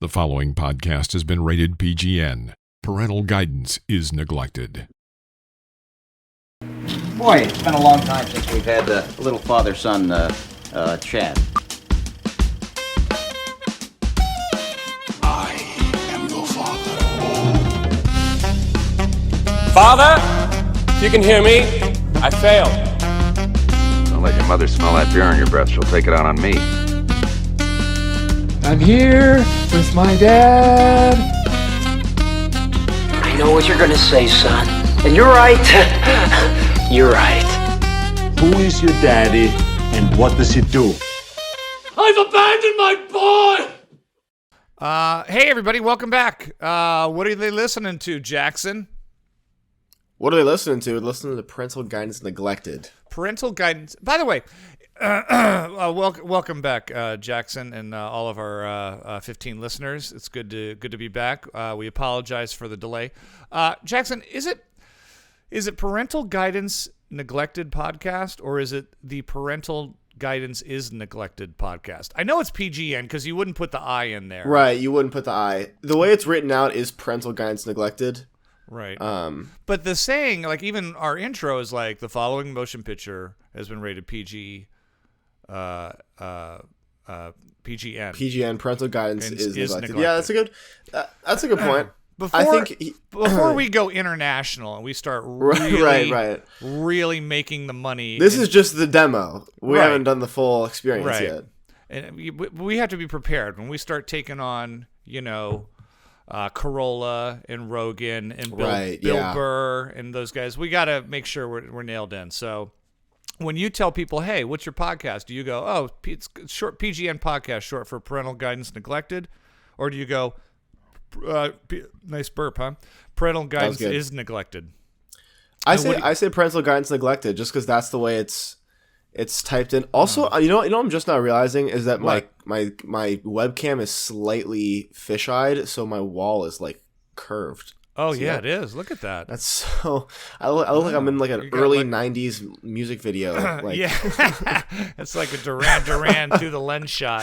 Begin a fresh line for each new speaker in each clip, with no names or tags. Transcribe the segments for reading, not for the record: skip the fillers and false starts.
The following podcast has been rated PGN. Parental guidance is neglected.
Boy, it's been a long time since we've had a little father-son chat.
I am your father.
Father, if you can hear me, I failed.
Don't let your mother smell that beer on your breath. She'll take it out on me.
I'm here with my dad.
I know what you're gonna say, son. And you're right. You're right.
Who is your daddy and what does he do?
I've abandoned my boy!
Hey everybody, welcome back. What are they listening to, Jackson?
What are they listening to? Listening to Parental Guidance Neglected.
Parental guidance. By the way, welcome back, Jackson, and all of our 15 listeners. It's good to be back. We apologize for the delay. Jackson, is it Parental Guidance Neglected podcast, or is it the Parental Guidance is Neglected podcast? I know it's PGN because you wouldn't put the I in there.
Right, you wouldn't put the I. The way it's written out is Parental Guidance Neglected.
Right. But the saying, like even our intro is like, the following motion picture has been rated PG. PGN.
PGN, Parental Guidance is neglected.
neglected.
Yeah, that's a good point.
Before we go international and we start really making the money.
This is just the demo. We haven't done the full experience yet.
And we have to be prepared when we start taking on, Corolla and Rogan and Bill Burr and those guys. We got to make sure we're nailed in. So when you tell people, hey, what's your podcast? Do you go, oh, it's short PGN podcast, short for Parental Guidance Neglected? Or do you go, nice burp, huh? Parental Guidance is Neglected.
I say Parental Guidance Neglected just because that's the way it's typed in. Also, you know I'm just now realizing is that my webcam is slightly fisheyed, so my wall is like curved.
Oh, yeah, it is. Look at that.
That's so... I look like I'm in like an early 90s music video.
Yeah. It's like a Duran to the lens shot.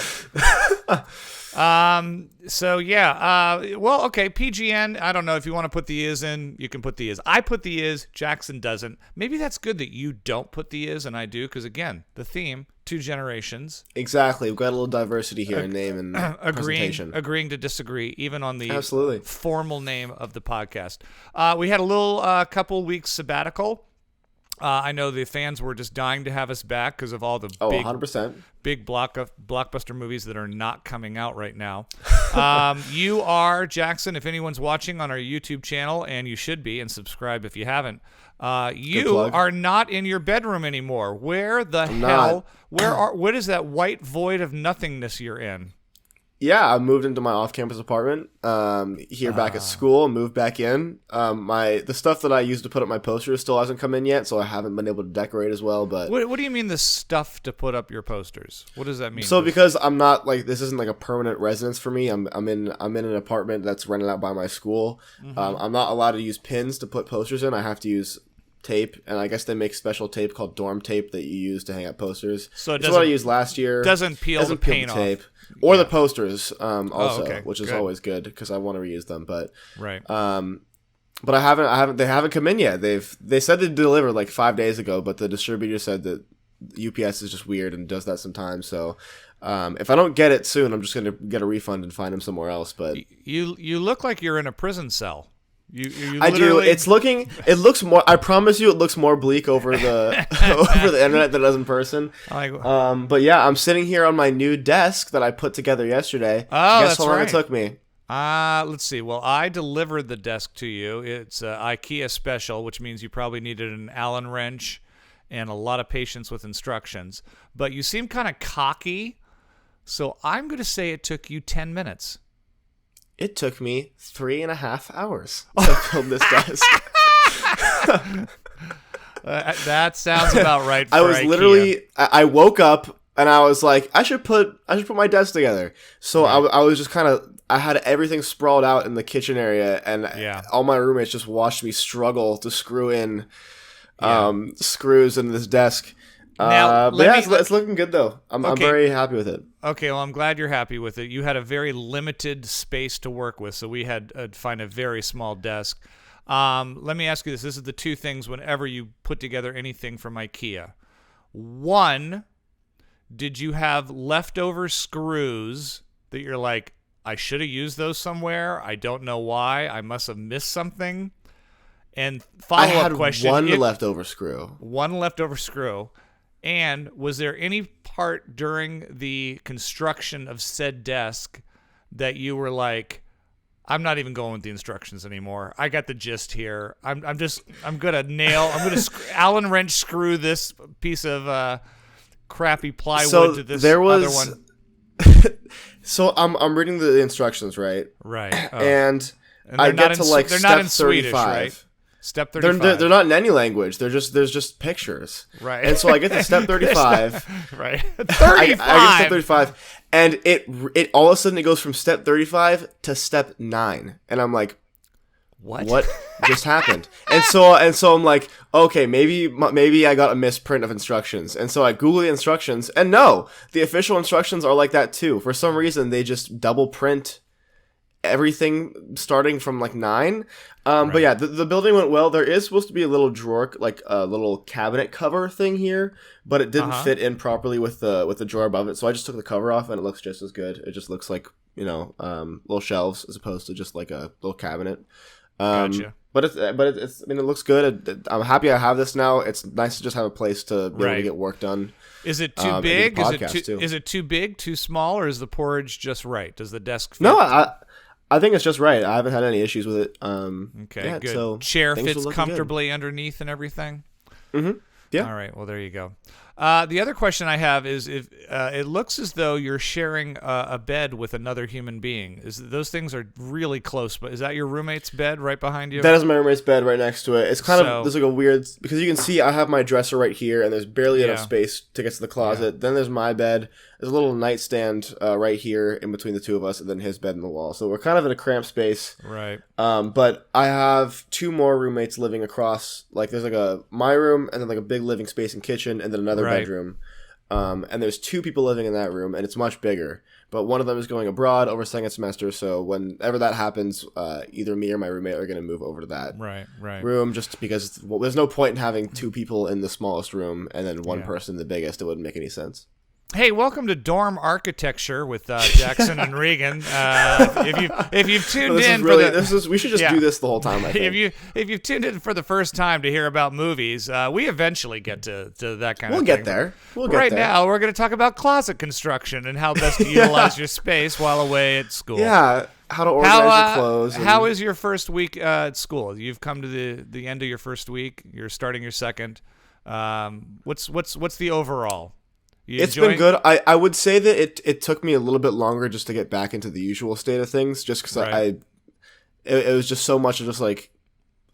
So, yeah. Well, okay, PGN. I don't know if you want to put the is in. You can put the is. I put the is. Jackson doesn't. Maybe that's good that you don't put the is and I do, because, again, the theme, 2 generations.
Exactly. We've got a little diversity here in name and presentation.
Agreeing to disagree, even on the
Absolutely.
formal name of the podcast. We had a little couple weeks sabbatical. I know the fans were just dying to have us back because of all the
100%.
big blockbuster movies that are not coming out right now. You are, Jackson, if anyone's watching on our YouTube channel, and you should be, and subscribe if you haven't, you are not in your bedroom anymore. Where the hell? What is that white void of nothingness you're in?
Yeah, I moved into my off-campus apartment here back at school and moved back in. The stuff that I used to put up my posters still hasn't come in yet, so I haven't been able to decorate as well. But
what do you mean the stuff to put up your posters? What does that mean?
So because I'm not this isn't like a permanent residence for me. I'm in an apartment that's rented out by my school. Mm-hmm. I'm not allowed to use pins to put posters in. I have to use tape, and I guess they make special tape called dorm tape that you use to hang up posters. So it's what I used last year.
Doesn't peel the paint off.
Tape. Or the posters, also, which is always good because I want to reuse them. But but I haven't. They haven't come in yet. They said they delivered like 5 days ago, but the distributor said that UPS is just weird and does that sometimes. So if I don't get it soon, I'm just gonna get a refund and find them somewhere else. But
you look like you're in a prison cell.
I do. It looks more. I promise you, it looks more bleak over the over the internet than it does in person. But yeah, I'm sitting here on my new desk that I put together yesterday.
Oh,
Guess how long it took me?
Let's see. Well, I delivered the desk to you. It's IKEA special, which means you probably needed an Allen wrench and a lot of patience with instructions. But you seem kind of cocky, so I'm going to say it took you 10 minutes.
It took me 3.5 hours to build this desk.
That sounds about right for
I was
IKEA.
Literally, I woke up and I was like, I should put my desk together. So I was just kind of, I had everything sprawled out in the kitchen area, and all my roommates just watched me struggle to screw in screws into this desk. It's looking good though. I'm very happy with it.
Okay, well, I'm glad you're happy with it. You had a very limited space to work with, so we had to find a very small desk. Let me ask you this. This is the two things whenever you put together anything from IKEA. One, did you have leftover screws that you're like, I should have used those somewhere. I don't know why. I must have missed something. And follow-up question.
One leftover screw.
One leftover screw. And was there any part during the construction of said desk that you were like, I'm not even going with the instructions anymore. I got the gist here. I'm going to Allen wrench screw this piece of crappy plywood to this other one.
So I'm reading the instructions, right?
Right.
And I get to like step 35.
Swedish, right? Step 35.
They're not in any language. There's just pictures.
Right.
And so I get to step 35.
Right.
35. I get to step 35, and it all of a sudden it goes from step 35 to step 9, and I'm like, what just happened? And so I'm like, okay, maybe I got a misprint of instructions. And so I Google the instructions, and no, the official instructions are like that too. For some reason, they just double print everything starting from like 9. Right. But yeah, the building went well. There is supposed to be a little drawer, like a little cabinet cover thing here, but it didn't fit in properly with the drawer above it. So I just took the cover off, and it looks just as good. It just looks like, little shelves as opposed to just like a little cabinet.
Gotcha.
But it's I mean, it looks good. I'm happy I have this now. It's nice to just have a place to be able to get work done.
Is it too big? Is it too big, too small, or is the porridge just right? Does the desk fit?
No, I think it's just right. I haven't had any issues with it.
Okay,
yeah,
good.
So
chair fits comfortably underneath and everything?
Mm-hmm. Yeah.
All right, well, there you go. The other question I have is if it looks as though you're sharing a bed with another human being. Those things are really close, but is that your roommate's bed right behind you?
That is my roommate's bed right next to it. It's there's like a weird, because you can see I have my dresser right here, and there's barely enough space to get to the closet. Yeah. Then there's my bed. There's a little nightstand right here in between the two of us, and then his bed in the wall. So we're kind of in a cramped space.
Right.
But I have two more roommates living across. Like there's like my room, and then like a big living space and kitchen, and then another bedroom. And there's two people living in that room, and it's much bigger. But one of them is going abroad over second semester, so whenever that happens, either me or my roommate are going to move over to that room, just because there's no point in having two people in the smallest room and then one person in the biggest. It wouldn't make any sense.
Hey, welcome to Dorm Architecture with Jackson and Regan. If you've tuned in,
we should just do this the whole time. I think.
If you've tuned in for the first time to hear about movies, we eventually get to that kind of thing.
We'll get there.
Right now, we're going to talk about closet construction and how best to utilize your space while away at school.
Yeah, how to organize your clothes.
How is your first week at school? You've come to the end of your first week. You're starting your second. What's the overall?
It's been good. I would say that it took me a little bit longer just to get back into the usual state of things, just because it was just so much of just like,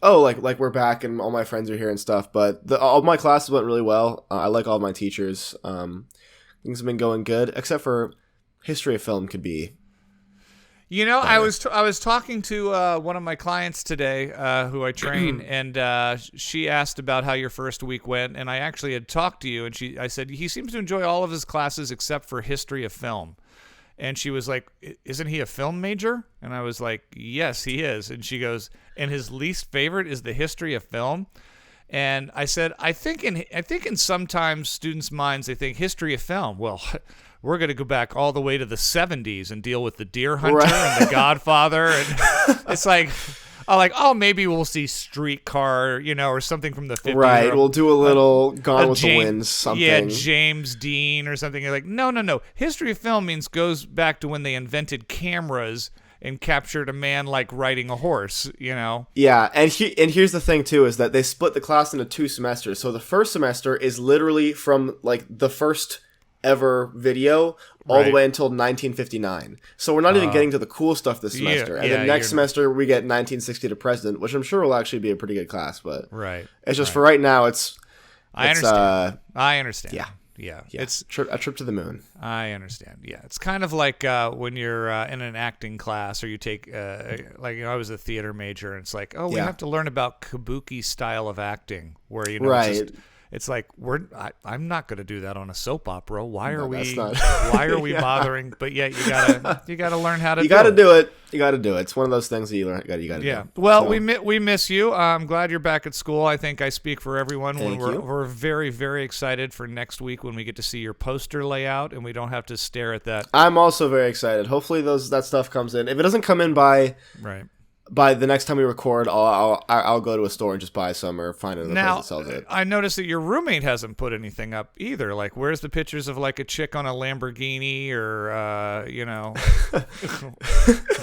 oh, like we're back and all my friends are here and stuff. But all my classes went really well. I like all my teachers. Things have been going good, except for history of film could be.
I was talking to one of my clients today who I train, and she asked about how your first week went, and I actually had talked to you, and I said, he seems to enjoy all of his classes except for history of film. And she was like, isn't he a film major? And I was like, yes, he is. And she goes, and his least favorite is the history of film? And I said, I think in sometimes students' minds, they think history of film, well, we're going to go back all the way to the 70s and deal with the Deer Hunter and the Godfather. And it's like, maybe we'll see Streetcar, or something from the 50s.
Right, we'll do a little Gone with the Wind, something.
Yeah, James Dean or something. You're like, no. History of film goes back to when they invented cameras and captured a man like riding a horse,
Yeah, and here's the thing too, is that they split the class into 2 semesters. So the first semester is literally from like the first ever video all the way until 1959. So we're not even getting to the cool stuff this semester. And then next semester we get 1960 to present, which I'm sure will actually be a pretty good class, but it's just for right now
I understand. Yeah.
It's a trip to the moon.
I understand. Yeah. It's kind of like when you're in an acting class, or you take I was a theater major, and it's like, we have to learn about kabuki style of acting, where It's like I'm not going to do that on a soap opera. Why are we
Yeah.
bothering? But yeah, you gotta learn how to.
You got to do it. You got to do it. It's one of those things that you got to do.
Yeah. Well, we miss you. I'm glad you're back at school. I think I speak for everyone when we're very, very excited for next week when we get to see your poster layout and we don't have to stare at that.
I'm also very excited. Hopefully that stuff comes in. If it doesn't come in by the next time we record, I'll go to a store and just buy some or find another place that sells it.
I noticed that your roommate hasn't put anything up either. Like, where's the pictures of like a chick on a Lamborghini or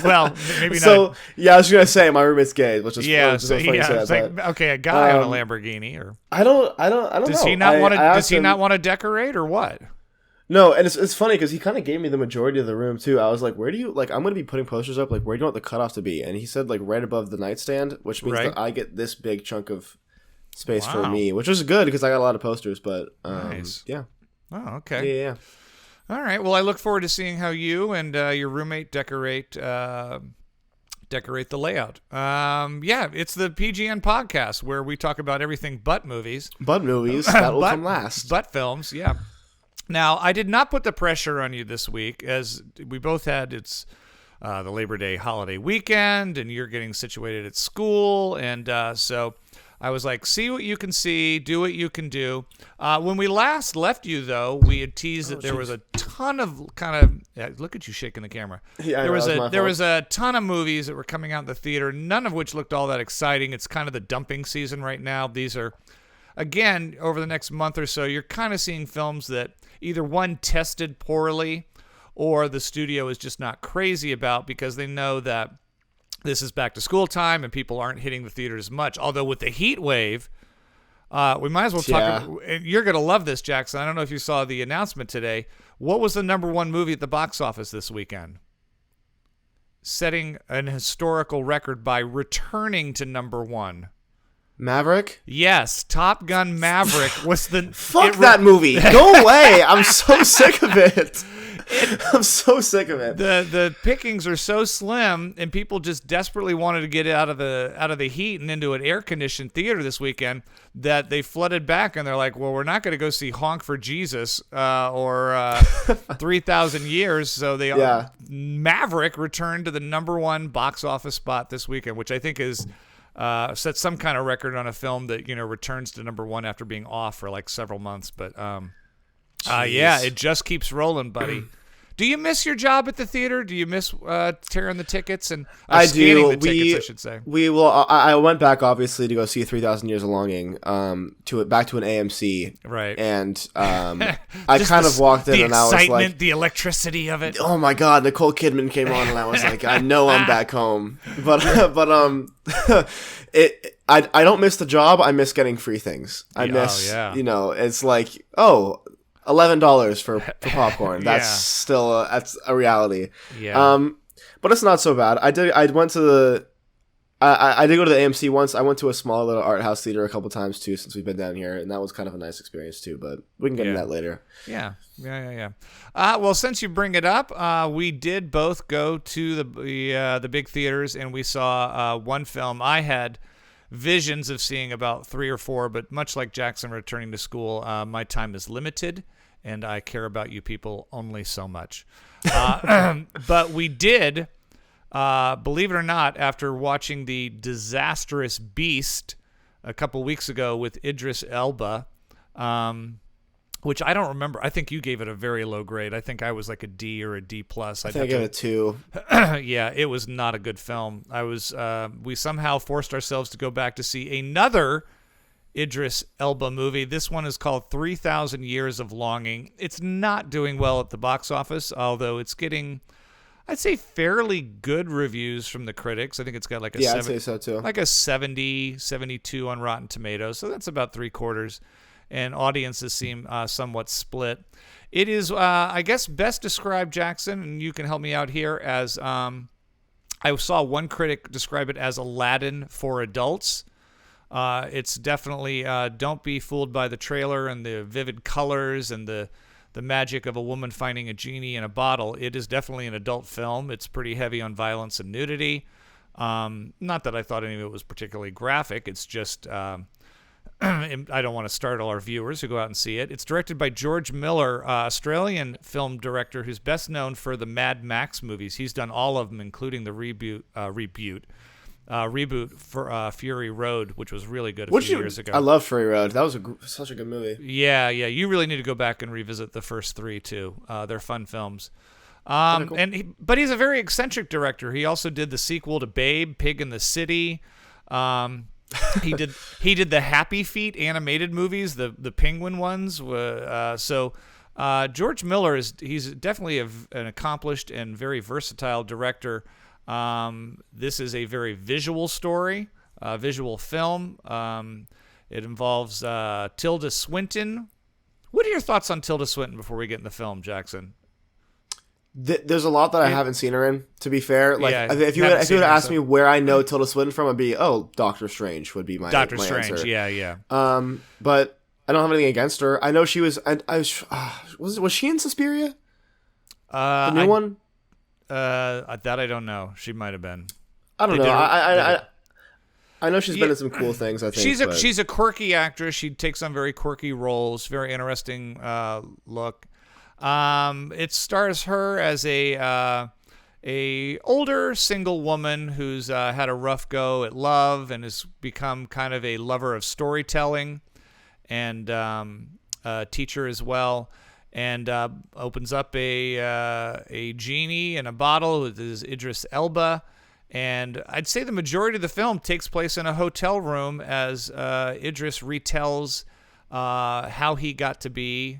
well, maybe not.
So yeah, I was gonna say my roommate's gay, which is funny.
It's like, okay, a guy on a Lamborghini, or
I don't know.
Does he not want to? Does he not want to decorate or what?
No, and it's funny because he kind of gave me the majority of the room too. I was like, where do you I'm going to be putting posters up. Like, where do you want the cutoff to be? And he said like right above the nightstand, which means that I get this big chunk of space for me, which was good because I got a lot of posters. But
nice.
Yeah.
Oh, okay.
Yeah.
All right. Well, I look forward to seeing how you and your roommate decorate the layout. It's the PGN podcast where we talk about everything but movies.
That will come last.
But films, yeah. Now, I did not put the pressure on you this week, as we both had the Labor Day holiday weekend, and you're getting situated at school, and so I was like, see what you can see, do what you can do. When we last left you, though, we had teased that there was a ton of look at you shaking the camera.
Yeah,
there was a ton of movies that were coming out in the theater, none of which looked all that exciting. It's kind of the dumping season right now. These are, again, over the next month or so, you're kind of seeing films that either one tested poorly or the studio is just not crazy about because they know that this is back to school time and people aren't hitting the theater as much. Although with the heat wave, we might as well talk about, and you're going to love this, Jackson. I don't know if you saw the announcement today. What was the number one movie at the box office this weekend? Setting an historical record by returning to number one.
Maverick?
Yes, Top Gun Maverick was the...
Fuck that movie. Go away. I'm so sick of it. I'm so sick of it.
The pickings are so slim, and people just desperately wanted to get out of the heat and into an air-conditioned theater this weekend that they flooded back, and they're like, well, we're not going to go see Honk for Jesus or 3,000 Years, so Maverick returned to the number one box office spot this weekend, which I think is... set some kind of record on a film that returns to number one after being off for like several months. But it just keeps rolling, buddy. Do you miss your job at the theater? Do you miss tearing the tickets and scanning the tickets? I should say.
We will. I went back obviously to go see 3,000 Years of Longing. Back to an AMC.
Right.
And I kind of walked in and I was like, the excitement,
the electricity of it.
Oh my God! Nicole Kidman came on and I was like, I know I'm back home. But I don't miss the job. I miss getting free things. I miss it's like $11 for popcorn. That's still that's a reality.
Yeah.
But it's not so bad. I did go to the AMC once. I went to a small little Arthouse theater a couple times too since we've been down here, and that was kind of a nice experience too. But we can get into that later.
Yeah. Well, since you bring it up, we did both go to the big theaters, and we saw one film. I had visions of seeing about 3 or 4, but much like Jackson returning to school, my time is limited, and I care about you people only so much. But we did, believe it or not, after watching The Disastrous Beast a couple weeks ago with Idris Elba, which I don't remember. I think you gave it a very low grade. I think I was like a D or a D+.
I think I gave it a 2.
Yeah, it was not a good film. We somehow forced ourselves to go back to see another Idris Elba movie. This one is called 3,000 Years of Longing. It's not doing well at the box office, although it's getting, I'd say, fairly good reviews from the critics. I think it's got like a
I'd say so too.
Like a 70, 72 on Rotten Tomatoes. So that's about 3/4. And audiences seem somewhat split. It is, I guess, best described, Jackson, and you can help me out here, as I saw one critic describe it as Aladdin for adults. It's definitely, don't be fooled by the trailer and the vivid colors and the magic of a woman finding a genie in a bottle. It is definitely an adult film. It's pretty heavy on violence and nudity. Not that I thought any of it was particularly graphic. It's just... I don't want to startle our viewers who go out and see it. It's directed by George Miller, Australian film director who's best known for the Mad Max movies. He's done all of them, including the reboot for Fury Road, which was really good a few years ago.
I love Fury Road. That was such a good movie.
Yeah. You really need to go back and revisit the first three too. They're fun films. Cool. But he's a very eccentric director. He also did the sequel to Babe, Pig in the City. He did the Happy Feet animated movies, the penguin ones. George Miller he's definitely an accomplished and very versatile director. This is a very visual story, visual film. It involves Tilda Swinton. What are your thoughts on Tilda Swinton before we get in the film, Jackson?
There's a lot that I haven't seen her in, to be fair. If you would have asked me where I know Tilda Swinton from, I'd be, Doctor Strange would be my
Strange,
answer.
Yeah.
But I don't have anything against her. I know she was. Was she in Suspiria? The new one?
That I don't know. She might have been.
I don't know. I know she's been in some cool things. I think
she's a quirky actress. She takes on very quirky roles. Very interesting look. It stars her as a older single woman who's had a rough go at love and has become kind of a lover of storytelling and a teacher as well, and opens up a genie in a bottle with his Idris Elba. And I'd say the majority of the film takes place in a hotel room as Idris retells how he got to be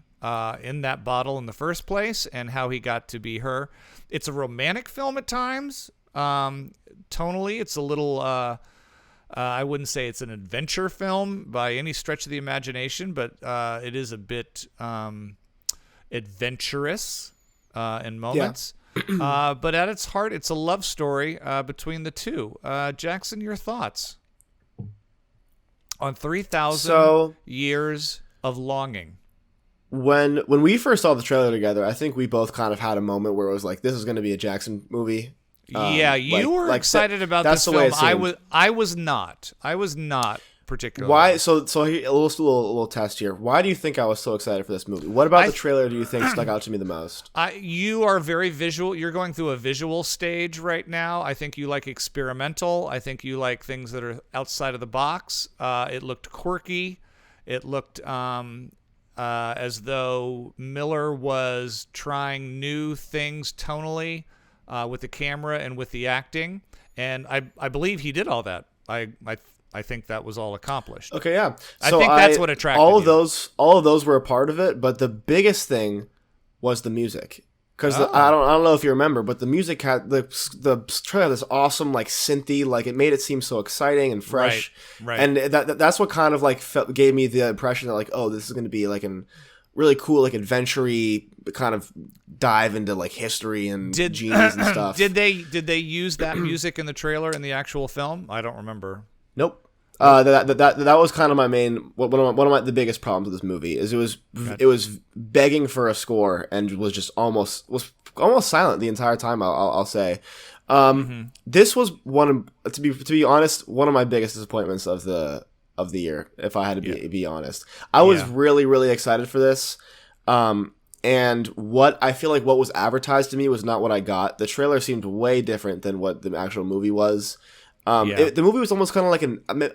in that bottle in the first place and how he got to be her. It's a romantic film at times. Tonally, it's a little, I wouldn't say it's an adventure film by any stretch of the imagination, but it is a bit adventurous in moments. Yeah. But at its heart, it's a love story between the two. Jackson, your thoughts on 3,000 Years of Longing?
When we first saw the trailer together, I think we both kind of had a moment where it was like, this is going to be a Jackson movie.
You were excited about this film. I was not. Particularly.
Why? So here, a little test here. Why do you think I was so excited for this movie? What about the trailer do you think stuck out to me the most?
You are very visual. You're going through a visual stage right now. I think you like experimental. I think you like things that are outside of the box. It looked quirky. It looked as though Miller was trying new things tonally with the camera and with the acting, and I believe he did all that. I think that was all accomplished.
Okay, yeah.
I think that's what attracted
all of those were a part of it, but the biggest thing was the music. Because I don't know if you remember, but the music had the trailer, this awesome like synthy, like it made it seem so exciting and fresh.
Right.
And that's what kind of like gave me the impression that like, oh, this is going to be like an really cool like adventure-y kind of dive into like history and genies and stuff.
Did they use that music in the trailer in the actual film? I don't remember.
Nope. That was kind of my main one of the biggest problems with this movie is it was begging for a score and was almost silent the entire time. I'll say, this was to be honest, one of my biggest disappointments of the year. If I had to be honest, I was really, really excited for this. And what I feel like what was advertised to me was not what I got. The trailer seemed way different than what the actual movie was. The movie was almost kind of like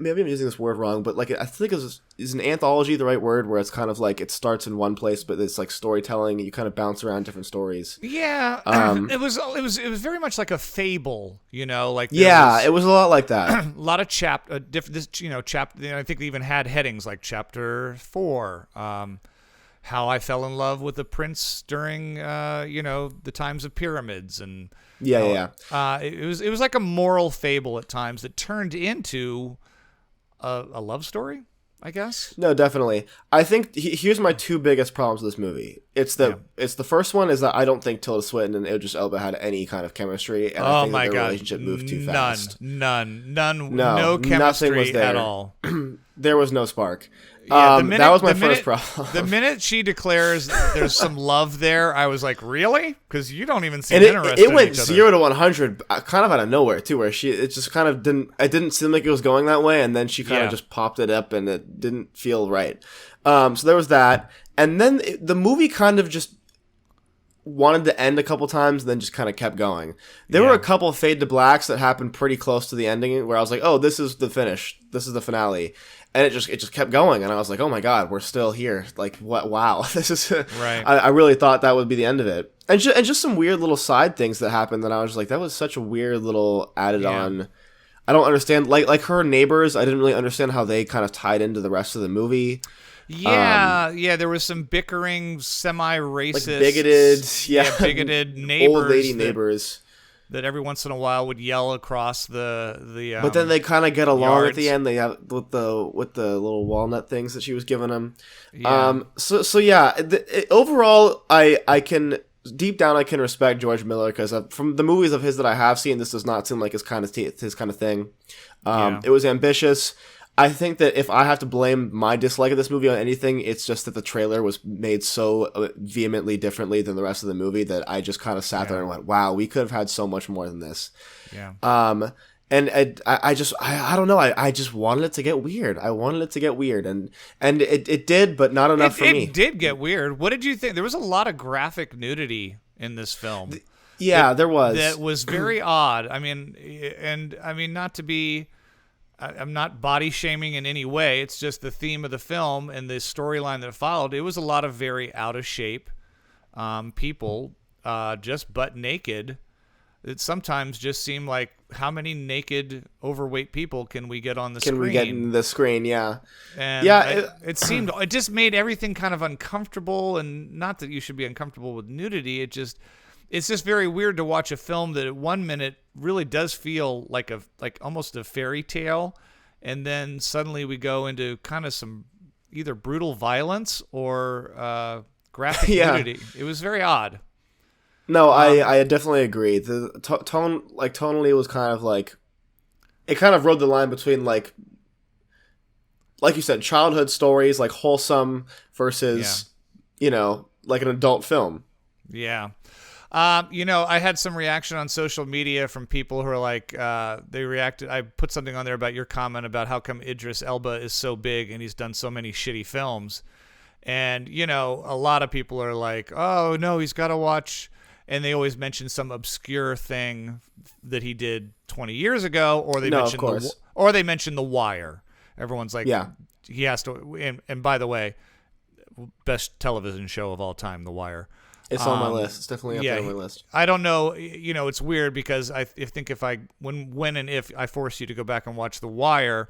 maybe I'm using this word wrong, but like I think is an anthology the right word, where it's kind of like it starts in one place, but it's like storytelling and you kind of bounce around different stories.
Yeah, it was very much like a fable, you know, like
it was a lot like that.
A lot of chapter. I think they even had headings like Chapter 4. How I fell in love with a prince during the times of pyramids and it was like a moral fable at times that turned into a love story, I guess.
No, definitely. I think here's my two biggest problems with this movie. It's the first one is that I don't think Tilda Swinton and Idris Elba had any kind of chemistry, and I think their relationship moved too fast.
None. No chemistry
was there
at all.
There was no spark.
Yeah,
that was my first problem.
The minute she declares there's some love there, I was like, really? Because you don't even seem
and
interested
it went
in each other.
0 to 100 kind of out of nowhere, too, where it just kind of didn't seem like it was going that way, and then she kind of just popped it up, and it didn't feel right. So there was that. And then the movie kind of just wanted to end a couple times, and then just kind of kept going. There were a couple fade to blacks that happened pretty close to the ending, where I was like, oh, this is the finish. This is the finale. And it just kept going, and I was like, "Oh my god, we're still here!" Like, what? Wow, this is
right.
I really thought that would be the end of it, and just some weird little side things that happened that I was just like, that was such a weird little added on. I don't understand, like her neighbors. I didn't really understand how they kind of tied into the rest of the movie.
Yeah, there was some bickering, semi-racist,
like bigoted
neighbors,
old lady neighbors.
That every once in a while would yell across the
but then they kind of get along
yards.
At the end. They have with the little walnut things that she was giving them.
Yeah.
Overall, I can deep down I can respect George Miller, because from the movies of his that I have seen, this does not seem like his kind of thing. It was ambitious. I think that if I have to blame my dislike of this movie on anything, it's just that the trailer was made so vehemently differently than the rest of the movie that I just kind of sat there and went, wow, we could have had so much more than this.
Yeah.
And I don't know. I just wanted it to get weird. I wanted it to get weird, and it did, but not enough for me.
It did get weird. What did you think? There was a lot of graphic nudity in this film.
There was.
That was very odd. I mean, not to be... I'm not body shaming in any way. It's just the theme of the film and the storyline that followed. It was a lot of very out of shape people just butt naked. It sometimes just seemed like, how many naked, overweight people can we get on the screen?
Can we get in the screen? Yeah.
And it just made everything kind of uncomfortable. And not that you should be uncomfortable with nudity. It's just very weird to watch a film that at 1 minute really does feel like almost a fairy tale, and then suddenly we go into kind of some either brutal violence or graphic nudity. It was very odd.
No, I definitely agree. The tone, like tonally, was kind of like, it kind of rode the line between like you said, childhood stories, like wholesome, versus like an adult film.
Yeah. I had some reaction on social media from people who are like, they reacted. I put something on there about your comment about how come Idris Elba is so big and he's done so many shitty films. And, a lot of people are like, oh, no, he's got to watch. And they always mention some obscure thing that he did 20 years ago, or they mention The Wire. Everyone's like, he has to. And by the way, best television show of all time, The Wire.
It's on my list. It's definitely up there on my list.
I don't know. It's weird because I think if when and if I force you to go back and watch The Wire,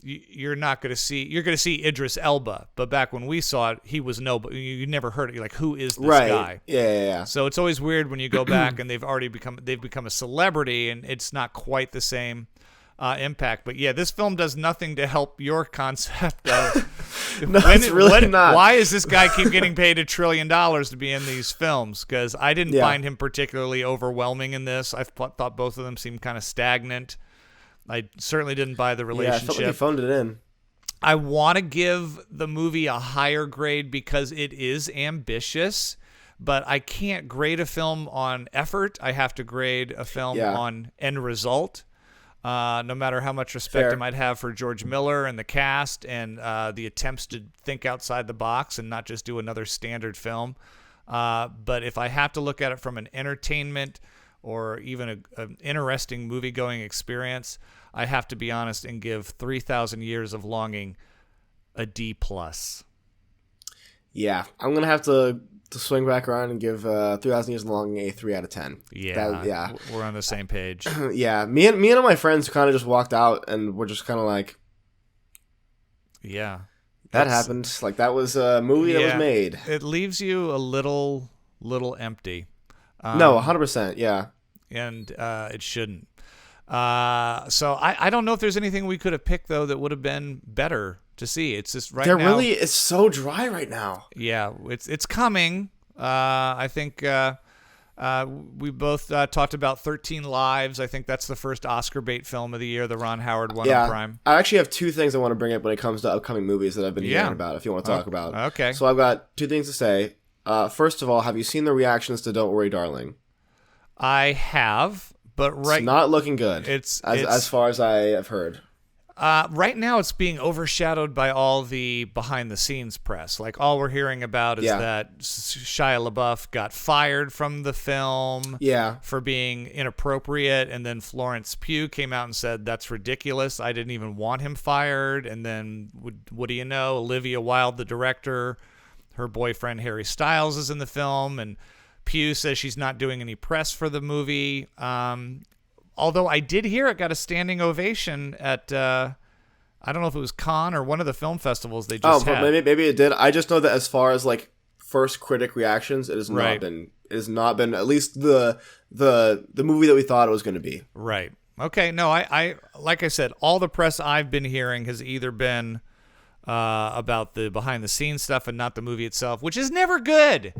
you're not going to see. You're going to see Idris Elba. But back when we saw it, he was nobody. You never heard it. You're like, who is this guy?
Yeah.
So it's always weird when you go back and they've become a celebrity, and it's not quite the same impact. But yeah, this film does nothing to help your concept of
it's really not.
Why does this guy keep getting paid $1 trillion to be in these films? Because I didn't find him particularly overwhelming in this. I thought both of them seemed kind of stagnant. I certainly didn't buy the relationship.
Yeah, I felt like he phoned it in.
I want to give the movie a higher grade because it is ambitious, but I can't grade a film on effort. I have to grade a film on end result. No matter how much respect I might have for George Miller and the cast and the attempts to think outside the box and not just do another standard film. But if I have to look at it from an entertainment or even an interesting movie-going experience, I have to be honest and give 3,000 Years of Longing a D+.
Yeah, I'm going to have to swing back around and give 3,000 Years of Longing a 3 out of 10.
Yeah, we're on the same page.
Yeah, me and my friends kind of just walked out and we're just kind of like,
yeah,
that happened. Like that was a movie that was made.
It leaves you a little empty.
No, 100%. Yeah,
and it shouldn't. So I don't know if there's anything we could have picked though that would have been better to see. It's just right now.
Really is so dry right now.
Yeah, it's coming. I think We both talked about 13 Lives. I think that's the first Oscar bait film of the year, the Ron Howard one on Prime.
I actually have two things I want to bring up when it comes to upcoming movies that I've been hearing about, if you want to talk about.
Okay.
So I've got two things to say. First of all, have you seen the reactions to Don't Worry, Darling?
I have, but
it's not looking good.
It's
as far as I have heard.
Right now, it's being overshadowed by all the behind-the-scenes press. Like, all we're hearing about is that Shia LaBeouf got fired from the film for being inappropriate, and then Florence Pugh came out and said, that's ridiculous. I didn't even want him fired. And then, what do you know? Olivia Wilde, the director, her boyfriend Harry Styles is in the film, and Pugh says she's not doing any press for the movie. Although I did hear it got a standing ovation at, I don't know if it was Cannes or one of the film festivals they just had.
Maybe it did. I just know that as far as like first critic reactions, it has not been. It has not been at least the movie that we thought it was going to be.
Right. Okay. No, I like I said, all the press I've been hearing has either been about the behind the scenes stuff and not the movie itself, which is never good.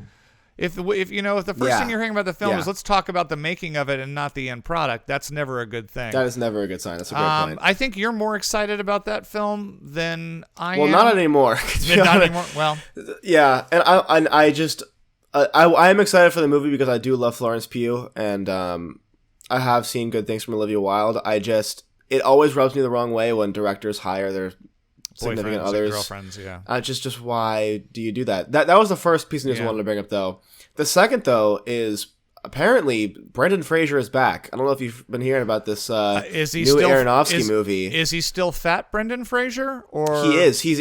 If the first thing you're hearing about the film is let's talk about the making of it and not the end product, that's never a good thing.
That is never a good sign. That's a great point.
I think you're more excited about that film than I am.
Well, not anymore.
Not anymore. Well,
yeah, and I am excited for the movie because I do love Florence Pugh, and I have seen good things from Olivia Wilde. It always rubs me the wrong way when directors hire their significant others,
girlfriends.
Just why do you do that? That was the first piece of news I wanted to bring up, though. The second, though, is apparently Brendan Fraser is back. I don't know if you've been hearing about this new Aronofsky movie.
Is he still fat, Brendan Fraser? Or
he is. He's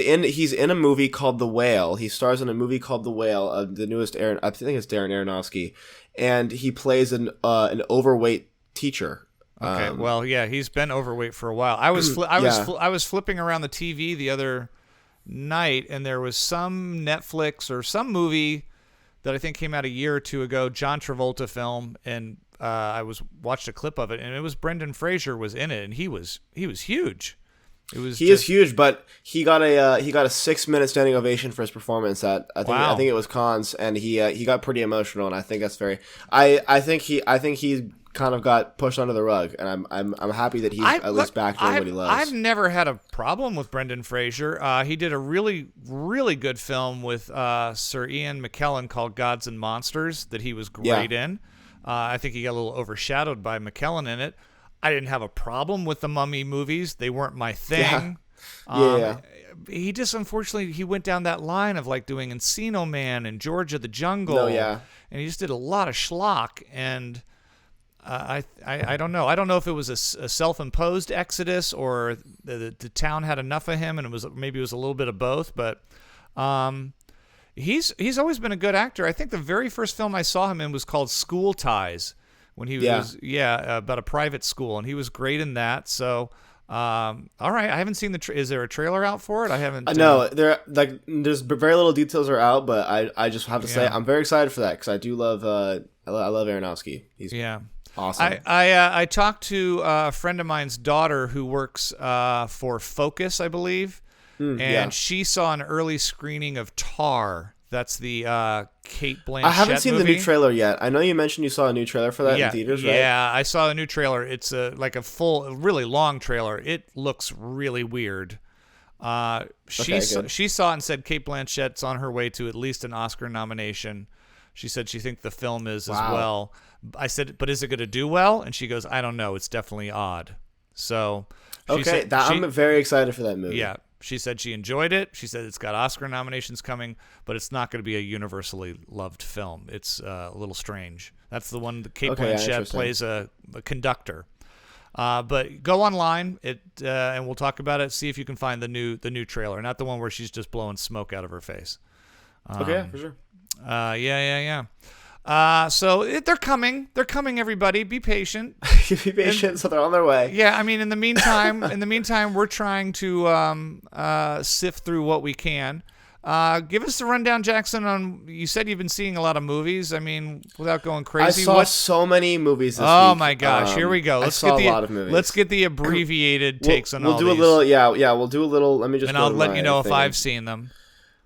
in a movie called The Whale. He stars in a movie called The Whale. The newest I think it's Darren Aronofsky, and he plays an overweight teacher.
Okay, well, yeah, he's been overweight for a while. I was flipping around the TV the other night, and there was some Netflix or some movie that I think came out a year or two ago, John Travolta film, and I watched a clip of it, and it was Brendan Fraser was in it, and he was huge. He is huge, but he got a 6-minute standing ovation for his performance at I think it was Cannes, and he got pretty emotional, and I think that's very. I think he kind of got pushed under the rug, and I'm happy that he's at least back doing what he loves. I've never had a problem with Brendan Fraser. He did a really, really good film with Sir Ian McKellen called Gods and Monsters that he was great in. I think he got a little overshadowed by McKellen in it. I didn't have a problem with the Mummy movies. They weren't my thing. He just, unfortunately, he went down that line of like doing Encino Man and George of the Jungle. And he just did a lot of schlock, and I don't know. I don't know if it was a self-imposed exodus or the town had enough of him, and it was a little bit of both. But he's always been a good actor. I think the very first film I saw him in was called School Ties, when he was about a private school, and he was great in that. So all right, I haven't seen is there a trailer out for it? I haven't.
No, there's very little details are out, but I just have to say I'm very excited for that because I do love I love Aronofsky. He's awesome.
I talked to a friend of mine's daughter who works for Focus, I believe, and she saw an early screening of Tar. That's the Kate Blanchett
I haven't seen
movie.
The new trailer yet. I know you mentioned you saw a new trailer for that in theaters, right?
Yeah, I saw a new trailer. It's like a full, really long trailer. It looks really weird. She saw it and said Kate Blanchett's on her way to at least an Oscar nomination. She said she thinks the film is as well. I said, but is it going to do well? And she goes, I don't know. It's definitely odd. So
I'm very excited for that movie.
Yeah. She said she enjoyed it. She said it's got Oscar nominations coming, but it's not going to be a universally loved film. It's a little strange. That's the one that Kate Blanchett plays a conductor. But go online and we'll talk about it. See if you can find the new trailer, not the one where she's just blowing smoke out of her face.
Okay, for sure.
Yeah. So they're coming. They're coming. Everybody, be patient.
Be patient. So they're on their way.
Yeah, I mean, in the meantime, we're trying to sift through what we can. Give us the rundown, Jackson. On you said you've been seeing a lot of movies. I mean, without going crazy,
I saw so many movies this week.
Oh my gosh, here we go.
Let's get a lot of movies.
Let's get the abbreviated takes on all these.
We'll do a little. Yeah. We'll do a little. Let me just.
And I'll let you know if I've seen them.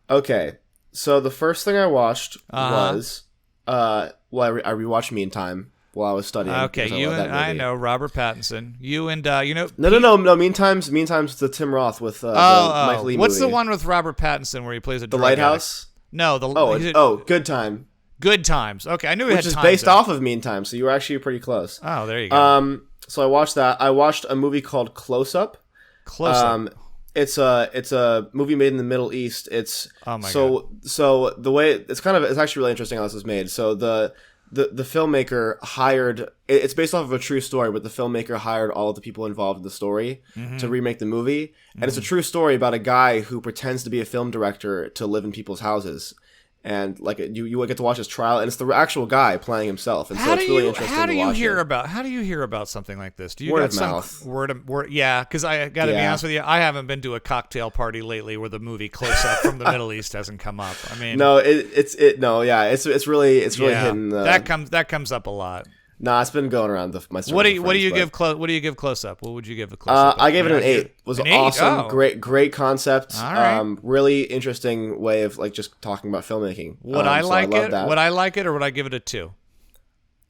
Okay. So the first thing I watched was I rewatched Meantime while I was studying.
Okay, I know Robert Pattinson. You and
No. Meantime's the Tim Roth with the Mike Lee
what's
movie.
the one with Robert Pattinson where he plays a
The
drug
Lighthouse?
Addict? No,
Good Time.
Good Times. Okay, I knew it
which
had
is
times
based
in it.
off of Meantime, so you were actually pretty close.
Oh, there you go.
So I watched that. I watched a movie called Close Up.
Close Up.
It's a movie made in the Middle East. It's
God.
So the way it's actually really interesting how this was made. So the filmmaker hired, it's based off of a true story, but the filmmaker hired all of the people involved in the story to remake the movie. And it's a true story about a guy who pretends to be a film director to live in people's houses. And like you get to watch his trial, and it's the actual guy playing himself, and so it's really interesting. How do you hear
about something like this? Do you
word
got
of mouth?
Word, yeah. Because I got to be honest with you, I haven't been to a cocktail party lately where the movie Close Up from the Middle East hasn't come up. I mean,
no, it's really hitting.
That comes up a lot.
Nah, it's been going around my.
What do you give Close Up? What would you give a Close Up?
I gave it an 8. It was awesome.
Oh.
Great concept.
All right.
Really interesting way of like just talking about filmmaking.
Would I like it? Would I like it, or would I give it a 2?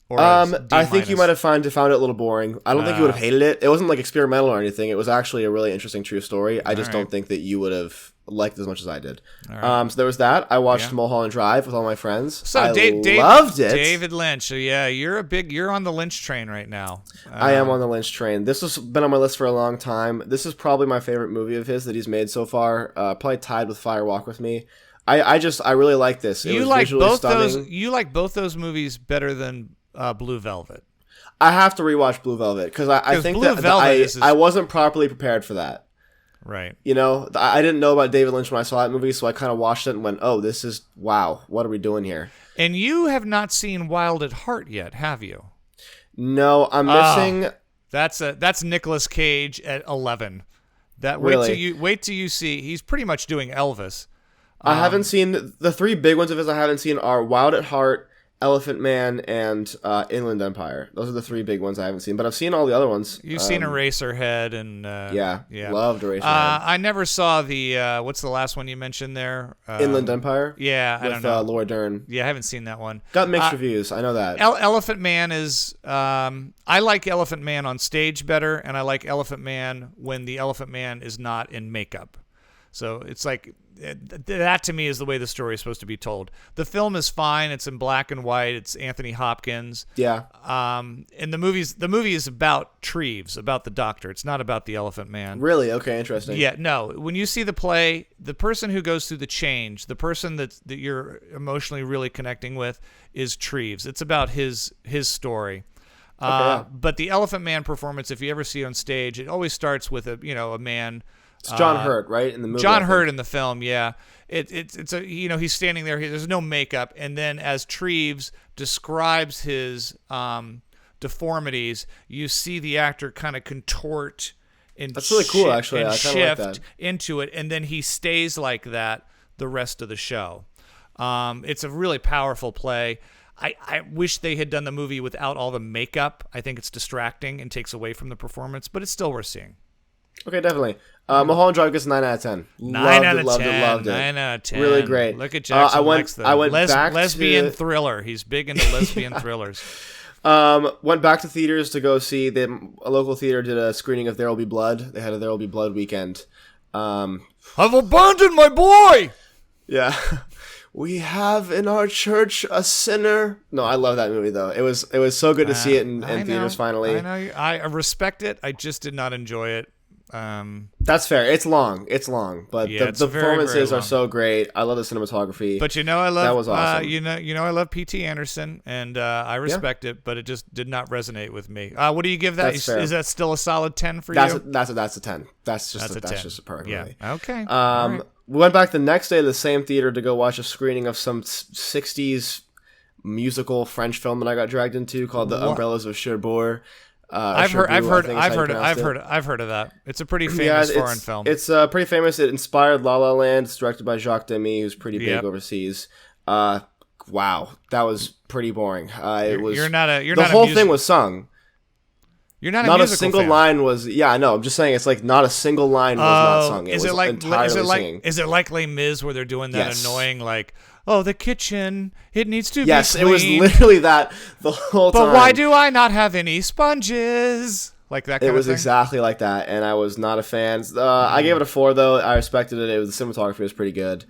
Or
I think you might have found it a little boring. I don't think you would have hated it. It wasn't like experimental or anything. It was actually a really interesting true story. I just don't think that you would have liked it as much as I did. So there was that. I watched Mulholland Drive with all my friends.
So
I loved it.
David Lynch. So yeah, you're on the Lynch train right now.
I am on the Lynch train. This has been on my list for a long time. This is probably my favorite movie of his that he's made so far. Probably tied with Fire Walk with Me. I really like this.
You like both those? You like both those movies better than Blue Velvet?
I have to rewatch Blue Velvet because I think that I wasn't properly prepared for that.
Right.
You know, I didn't know about David Lynch when I saw that movie, so I kind of watched it and went, "Oh, this is wow. What are we doing here?"
And you have not seen Wild at Heart yet, have you?
No, I'm missing.
That's Nicolas Cage at 11. Wait till you see. He's pretty much doing Elvis.
I haven't seen the 3 big ones of his. I haven't seen are Wild at Heart, Elephant Man, and Inland Empire. Those are the 3 big ones I haven't seen, but I've seen all the other ones.
You've seen Eraserhead and
yeah, loved Eraserhead.
I never saw the what's the last one you mentioned there?
Inland Empire.
Yeah, I don't know.
Laura Dern.
Yeah, I haven't seen that one.
Got mixed reviews. I know that.
Elephant Man is. I like Elephant Man on stage better, and I like Elephant Man when the Elephant Man is not in makeup. So it's like. That to me is the way the story is supposed to be told. The film is fine. It's in black and white. It's Anthony Hopkins.
Yeah.
And the movie is about Treves, about the doctor. It's not about the Elephant Man.
Really? Okay, interesting.
Yeah. No. When you see the play, the person who goes through the change, the person that you're emotionally really connecting with, is Treves. It's about his story. But the Elephant Man performance, if you ever see it on stage, it always starts with a man.
It's John Hurt, right, in the movie.
John Hurt in the film, yeah. It's a he's standing there. There's no makeup, and then as Treves describes his deformities, you see the actor kind of contort and
that's really cool, actually.
And
I
shift
like that.
into it, and then he stays like that the rest of the show. It's a really powerful play. I wish they had done the movie without all the makeup. I think it's distracting and takes away from the performance, but it's still worth seeing.
Okay, definitely. Mulholland Drive gets 9 out of 10.
9 out of 10.
Loved it.
9 out of 10.
Really great.
Look at Jackson.
I went back
lesbian
to
thriller. He's big into lesbian thrillers.
Went back to theaters to go see a local theater did a screening of There Will Be Blood. They had a There Will Be Blood weekend.
I've abandoned my boy.
Yeah. We have in our church a sinner. No, I love that movie though. It was so good to see it in theaters finally.
I know. I respect it. I just did not enjoy it.
That's fair. It's long, but
yeah,
the performances are so great. I love the cinematography.
But I love
that was awesome.
I love P.T. Anderson, and I respect it, but it just did not resonate with me. What do you give that? Is that still a solid 10 for you?
That's a 10. That's just a perfect movie.
Okay.
Right. We went back the next day to the same theater to go watch a screening of some 60s musical French film that I got dragged into called The Umbrellas of Cherbourg. I've heard of that. It's a pretty famous foreign film. It's pretty famous. It inspired La La Land. It's directed by Jacques Demy, who's pretty big overseas. Wow, that was pretty boring. The whole thing was sung.
You're not a
not
musical
a single
fan.
line was. Yeah, I know. I'm just saying it's like not a single line was not sung.
Is it like Les Mis where they're doing that annoying like, oh, the kitchen, it needs to be clean.
Yes, it was literally that the whole time.
But why do I not have any sponges? Like that kind of thing?
It was exactly like that, and I was not a fan. I gave it a 4, though. I respected it. The cinematography was pretty good.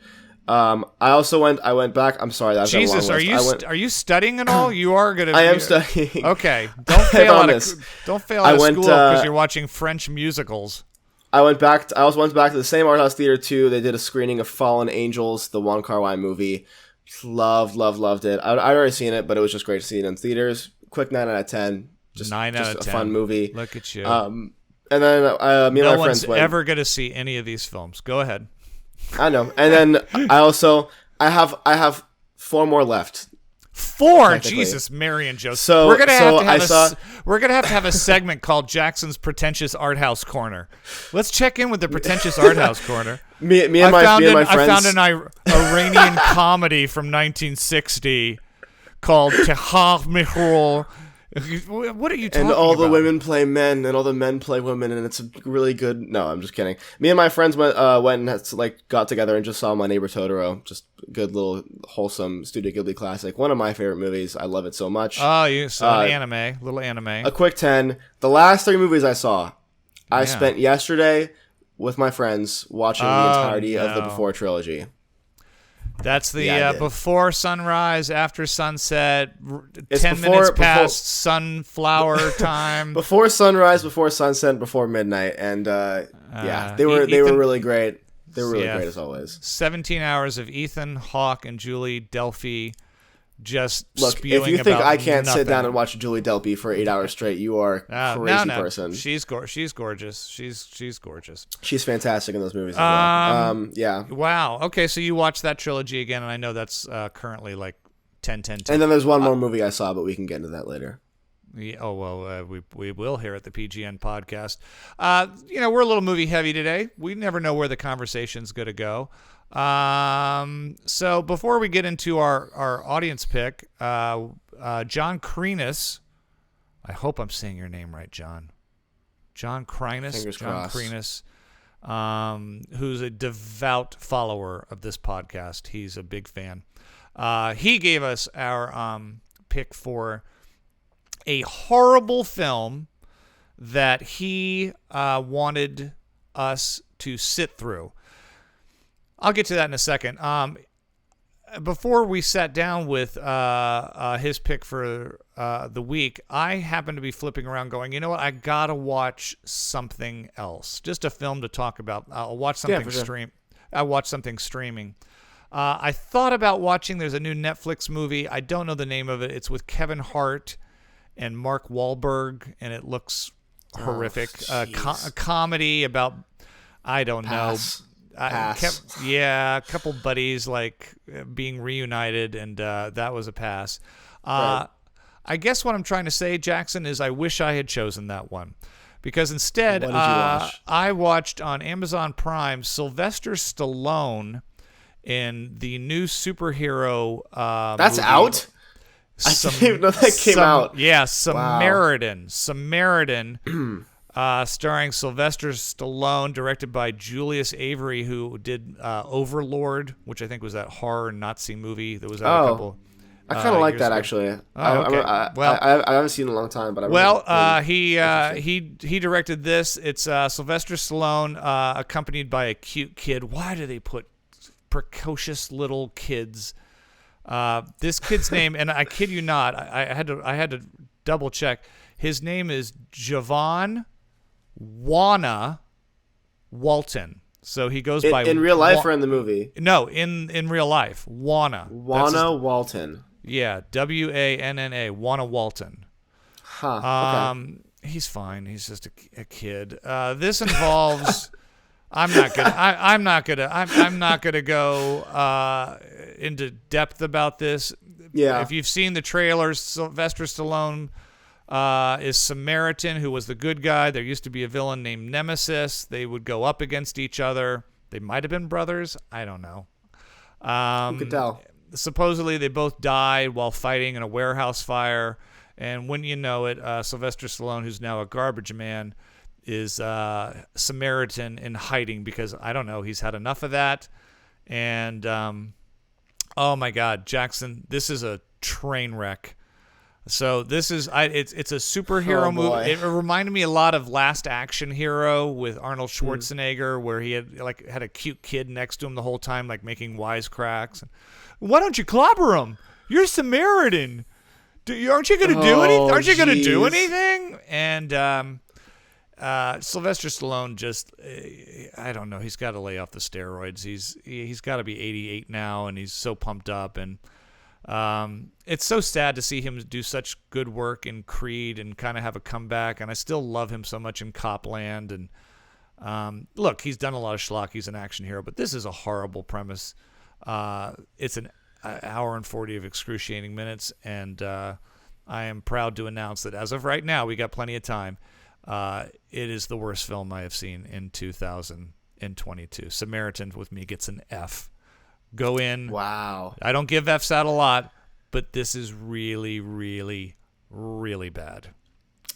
I went back. I'm sorry. That's
Jesus, are you studying at all? You are gonna.
I am studying.
Okay, don't fail out of school because you're watching French musicals.
I went back to the same Arthouse theater too. They did a screening of Fallen Angels, the Wong Kar-wai movie. Loved it. I'd already seen it, but it was just great to see it in theaters. Quick 9 out of 10. Just
9 out of 10.
A fun movie.
Look at you.
And then me and my friends went.
No one's ever going to see any of these films. Go ahead.
I know. And then I have 4 more left.
4, Jesus, Mary and Joseph.
So
we're gonna have to have a segment called Jackson's Pretentious Arthouse Corner. Let's check in with the Pretentious Arthouse Corner.
Me and my friends.
I found an Iranian comedy from 1960 called Tehar Mihor. What are you talking about?
And all the women play men, and all the men play women, and it's really good. No, I'm just kidding. Me and my friends went and got together and just saw My Neighbor Totoro. Just good little wholesome Studio Ghibli classic. One of my favorite movies. I love it so much.
Oh, you saw little anime.
A quick 10. The last 3 movies I saw, I spent yesterday with my friends watching the entirety of the Before trilogy.
That's the before sunrise, after sunset, 10 minutes past sunflower time.
Before sunrise, before sunset, before midnight, and they were really great. They were really great as always.
17 hours of Ethan, Hawke, and Julie Delpy just
Look,
spewing
if you think
about
I can't
nothing.
sit down and watch Julie Delpy for 8 hours straight, you are a crazy person.
She's gorgeous. She's gorgeous.
She's fantastic in those movies as well. Yeah.
Wow. Okay, so you watched that trilogy again, and I know that's currently like 10.
And then there's one more movie I saw, but we can get into that later.
Yeah, we will here at the PGN podcast. We're a little movie heavy today. We never know where the conversation's going to go. So before we get into our audience pick, John Krenus, I hope I'm saying your name right, John. John Krenus.
Fingers
John
crossed.
Krenus, who's a devout follower of this podcast. He's a big fan. He gave us our pick for a horrible film that he wanted us to sit through. I'll get to that in a second. Before we sat down with his pick for the week, I happened to be flipping around going, you know what, I got to watch something else. Just a film to talk about. I'll watch something I'll watch something streaming. I thought about watching, there's a new Netflix movie. I don't know the name of it. It's with Kevin Hart and Mark Wahlberg, and it looks horrific. A comedy about, I don't know. A couple buddies like being reunited, and that was a pass.
Right.
I guess what I'm trying to say, Jackson, is I wish I had chosen that one. Because instead,
what did you watch?
I watched on Amazon Prime Sylvester Stallone in the new superhero
That's
movie.
Out? I didn't even know that came out.
Yeah, Samaritan. Starring Sylvester Stallone, directed by Julius Avery, who did Overlord, which I think was that horror Nazi movie that was out a couple.
I kind of like that, actually.
Okay.
I haven't seen it in a long time, but
he directed this. It's Sylvester Stallone accompanied by a cute kid. Why do they put precocious little kids? This kid's name, and I kid you not, I had to double check. His name is Javon Wana Walton. So he goes by
in real life or in the movie?
No, in real life. Wana
Walton.
Yeah, Wanna, Wana Walton.
Huh. Okay.
He's fine. He's just a kid. This involves. I'm not gonna go into depth about this.
Yeah.
If you've seen the trailers, Sylvester Stallone is Samaritan, who was the good guy. There used to be a villain named Nemesis. They would go up against each other. They might have been brothers. I don't know.
Who could tell?
Supposedly, they both died while fighting in a warehouse fire. And when you know it, Sylvester Stallone, who's now a garbage man, is Samaritan in hiding because, I don't know, he's had enough of that. And, oh my God, Jackson, this is a train wreck. So this is, it's a superhero movie. It reminded me a lot of Last Action Hero with Arnold Schwarzenegger, where he had a cute kid next to him the whole time, like making wisecracks. Why don't you clobber him? You're Samaritan. Aren't you going to do anything? Aren't you going to do anything? And Sylvester Stallone just, I don't know. He's got to lay off the steroids. He's got to be 88 now, and he's so pumped up. And it's so sad to see him do such good work in Creed and kind of have a comeback. And I still love him so much in Copland. And look, he's done a lot of schlock. He's an action hero, but this is a horrible premise. It's an hour and 40 of excruciating minutes, and I am proud to announce that as of right now, we got plenty of time. It is the worst film I have seen in 2022. Samaritan with me gets an F. Go in.
Wow. I
don't give Fs out a lot, but this is really, really, really bad.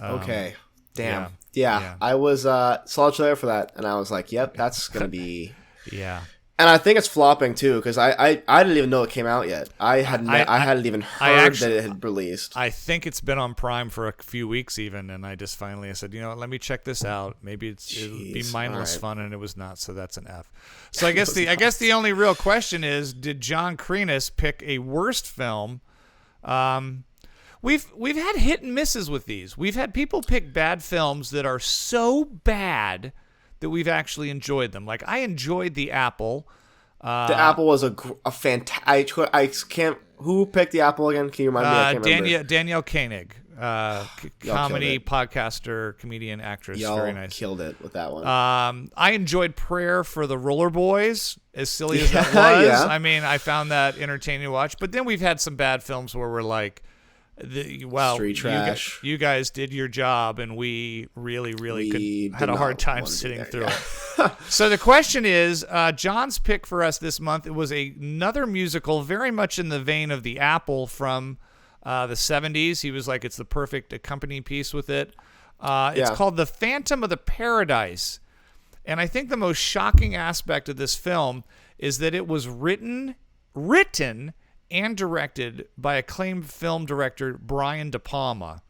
Okay. Damn. Yeah. I was saw a trailer for that, and I was like, "Yep, that's gonna be."
Yeah.
And I think it's flopping too, because I didn't even know it came out yet. I hadn't even heard that it had released.
I think it's been on Prime for a few weeks even, and I just finally said, you know what, let me check this out. Maybe it'll be mindless fun, and it was not, so that's an F. So I guess the only real question is, did John Krenus pick a worst film? We've had hit and misses with these. We've had people pick bad films that are so bad that we've actually enjoyed them. Like, I enjoyed The Apple.
The Apple was a fantastic. I can't. Who picked The Apple again? Can you remind me? I can't remember.
Danielle Koenig, comedy podcaster, comedian, actress.
Y'all
very nice.
Killed it with that one.
I enjoyed Prayer for the Roller Boys, as silly as that was.
Yeah.
I mean, I found that entertaining to watch. But then we've had some bad films where we're like,
street trash.
You guys did your job, and we really had a hard time sitting through it. So the question is, John's pick for us this month, it was another musical very much in the vein of The Apple from the 70s. He was like, it's the perfect accompanying piece with it. It's called The Phantom of the Paradise. And I think the most shocking aspect of this film is that it was written and directed by acclaimed film director Brian De Palma,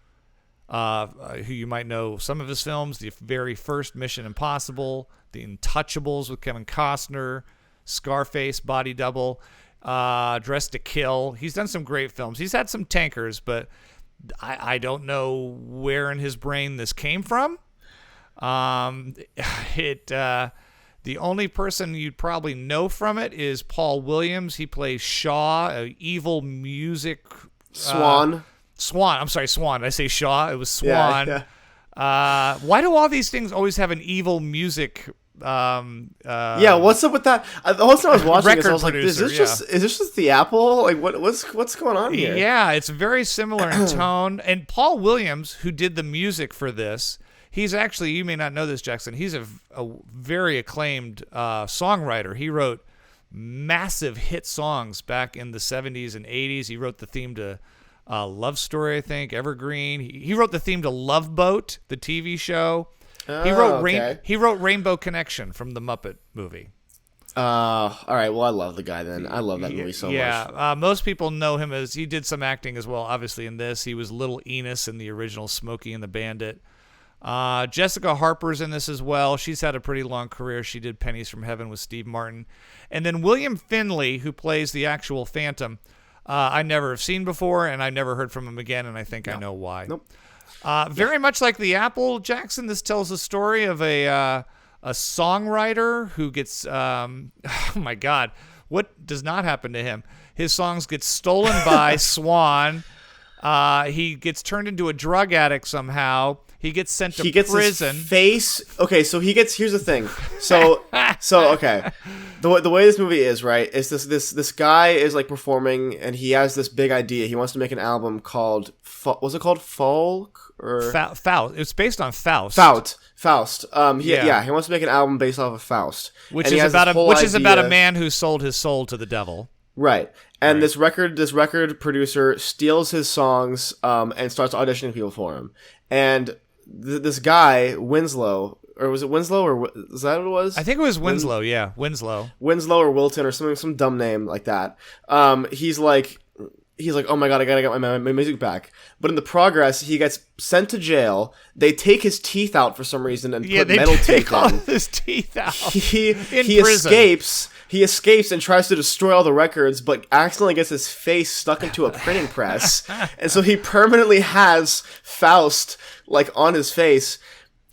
who you might know some of his films, the very first Mission Impossible, The Untouchables with Kevin Costner, Scarface, Body Double, Dressed to Kill. He's done some great films. He's had some tankers, but I don't know where in his brain this came from. The only person you'd probably know from it is Paul Williams. He plays Shaw, an evil music...
Swan.
I'm sorry, Swan. Did I say Shaw? It was Swan. Yeah. Why do all these things always have an evil music...
what's up with that? The whole time I was watching this, I was like, is this just The Apple? Like, what's going on here?
Yeah, it's very similar in tone. And Paul Williams, who did the music for this... He's actually, you may not know this, Jackson, he's a very acclaimed songwriter. He wrote massive hit songs back in the 70s and 80s. He wrote the theme to Love Story, I think, Evergreen. He wrote the theme to Love Boat, the TV show. He wrote Rainbow Connection from the Muppet movie.
All right, well, I love the guy then. I love that movie so much.
Yeah, most people know him as, he did some acting as well, obviously, in this. He was Little Enos in the original Smokey and the Bandit. Jessica Harper's in this as well. She's had a pretty long career. She did Pennies from Heaven with Steve Martin. And then William Finley, who plays the actual Phantom, I never have seen before, and I never heard from him again, and I think I know why.
Nope.
Very much like The Apple, Jackson, this tells the story of a songwriter who gets, oh my God, what does not happen to him? His songs get stolen by Swan. He gets turned into a drug addict somehow. He gets sent to prison.
His face. Okay, so here's the thing. So okay, the way this movie is, right, is this guy is like performing, and he has this big idea. He wants to make an album called was it called Folk or
Faust? It's based on Faust.
Faust. He wants to make an album based off of Faust,
which is about a man who sold his soul to the devil.
Right. And this record producer steals his songs and starts auditioning people for him. And this guy, Winslow, or was it Winslow, or is that what it was?
I think it was Winslow, yeah. Winslow or
Wilton or something, some dumb name like that. He's like, oh my God, I gotta get my music back. But in the progress, he gets sent to jail. They take his teeth out for some reason and put metal teeth in.
His teeth out.
He escapes. He escapes and tries to destroy all the records, but accidentally gets his face stuck into a printing press. And so he permanently has Faust, like, on his face.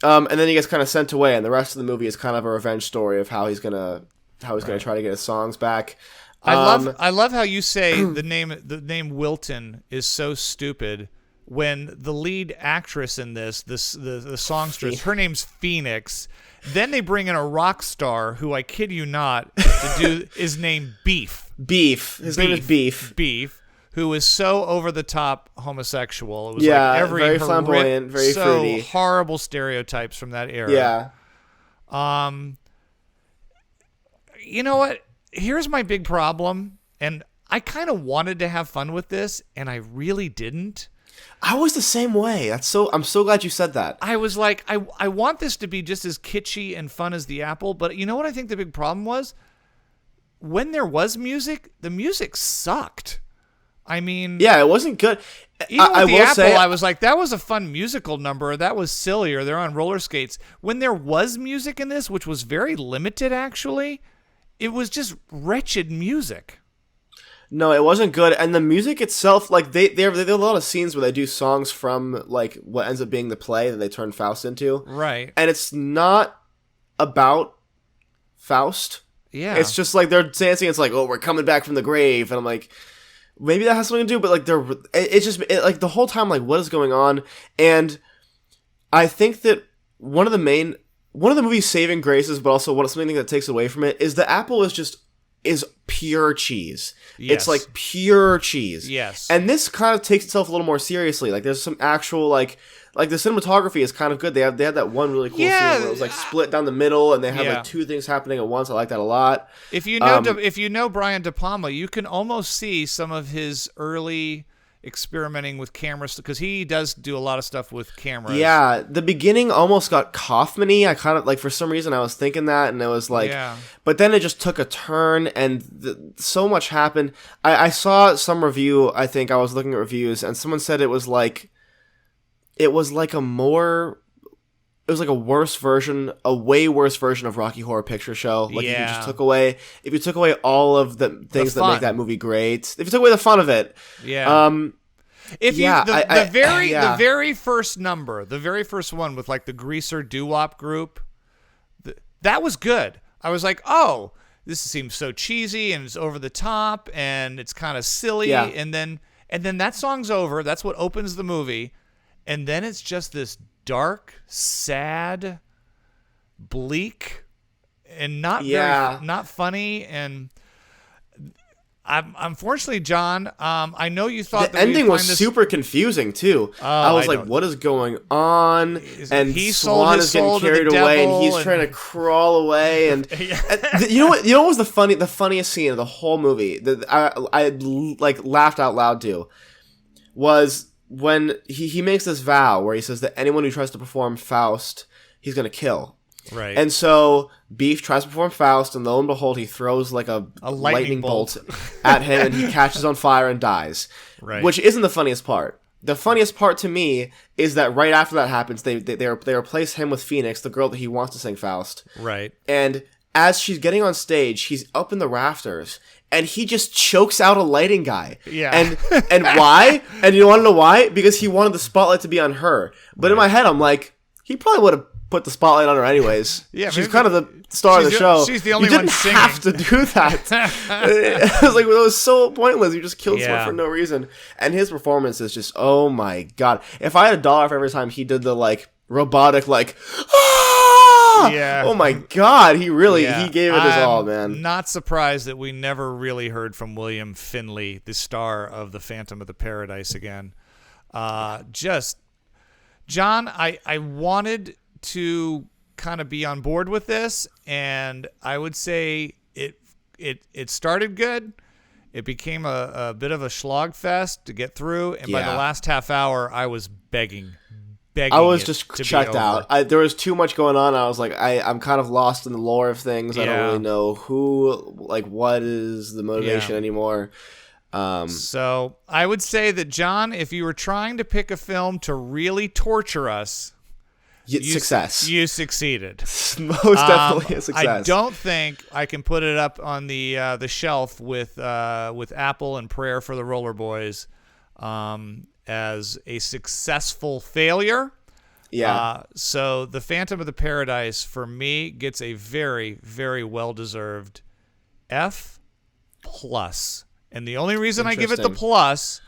And then he gets kind of sent away, and the rest of the movie is kind of a revenge story of how he's gonna try to get his songs back.
I love how you say the name Wilton is so stupid when the lead actress in the songstress, her name's Phoenix. Then they bring in a rock star who, I kid you not, is named Beef.
His name is Beef.
Beef, who is so over the top homosexual. It was
very flamboyant, very fruity.
Horrible stereotypes from that era.
Yeah.
You know what? Here's my big problem, and I kind of wanted to have fun with this, and I really didn't.
I was the same way. I'm so glad you said that.
I was like, I want this to be just as kitschy and fun as The Apple, but you know what I think the big problem was? When there was music, the music sucked. I mean...
Yeah, it wasn't good.
Even with The Apple, I was like, that was a fun musical number. That was silly, or they're on roller skates. When there was music in this, which was very limited, actually, it was just wretched music.
No, it wasn't good, and the music itself, like they have a lot of scenes where they do songs from like what ends up being the play that they turn Faust into,
right?
And it's not about Faust.
Yeah,
it's just like they're dancing. It's like, oh, we're coming back from the grave, and I'm like, maybe that has something to do, but like like the whole time, like, what is going on? And I think that one of the movie's saving graces, but also something that takes away from it, is The Apple is pure cheese.
Yes.
It's like pure cheese.
Yes.
And this kind of takes itself a little more seriously. Like there's some actual like the cinematography is kind of good. They had that one really cool scene where it was like split down the middle and they have like two things happening at once. I like that a lot.
If you know Brian De Palma, you can almost see some of his early experimenting with cameras, because he does do a lot of stuff with cameras.
Yeah, the beginning almost got Kaufman-y. I kind of like, for some reason I was thinking that, and it was like, but then it just took a turn, and so much happened. I saw some review. I think I was looking at reviews, and someone said it was like a worse version, a way worse version of Rocky Horror Picture Show. Like if you took away all of the things that make that movie great, if you took away the fun of it,
the very first number, the very first one with like the Greaser doo-wop group, that was good. I was like, oh, this seems so cheesy and it's over the top and it's kind of silly, and then that song's over. That's what opens the movie, and then it's just this dark, sad, bleak, and not funny. And unfortunately, John, I know you thought
the ending was super confusing too. I was like, "What is going on?" And Swan is getting carried away, and he's trying to crawl away. And, and you know what? You know what was the funniest scene of the whole movie that I like laughed out loud to was when he makes this vow where he says that anyone who tries to perform Faust, he's going to kill.
Right.
And so Beef tries to perform Faust, and lo and behold, he throws like a lightning bolt at him, and he catches on fire and dies.
Right.
Which isn't the funniest part. The funniest part to me is that right after that happens, they replace him with Phoenix, the girl that he wants to sing Faust.
Right.
And as she's getting on stage, he's up in the rafters, and he just chokes out a lighting guy.
Yeah.
And why? And you want to know why? Because he wanted the spotlight to be on her. But in my head, I'm like, he probably would have put the spotlight on her anyways.
Yeah,
she's kind of the star of the show.
She's the only
one
singing.
You didn't have to do that. It was like, it was so pointless. You just killed someone for no reason. And his performance is just, oh my God. If I had $1 for every time he did the like robotic like, oh my God, he gave it his all, man.
Not surprised that we never really heard from William Finley, the star of The Phantom of the Paradise again. John, I wanted to kind of be on board with this, and I would say it started good. It became a bit of a slog fest to get through, and by the
Yeah.
last half hour, I was begging.
I was
it
just
to be
checked
over.
out. There was too much going on. I was like, I'm kind of lost in the lore of things. I don't
Yeah.
really know what is the motivation anymore.
So I would say that, John, if you were trying to pick a film to really torture us,
success.
You succeeded.
Most definitely a success.
I don't think I can put it up on the shelf with Apple and Prayer for the Roller Boys as a successful failure.
Yeah.
So the Phantom of the Paradise for me gets a very, very well-deserved F+. And the only reason I give it the plus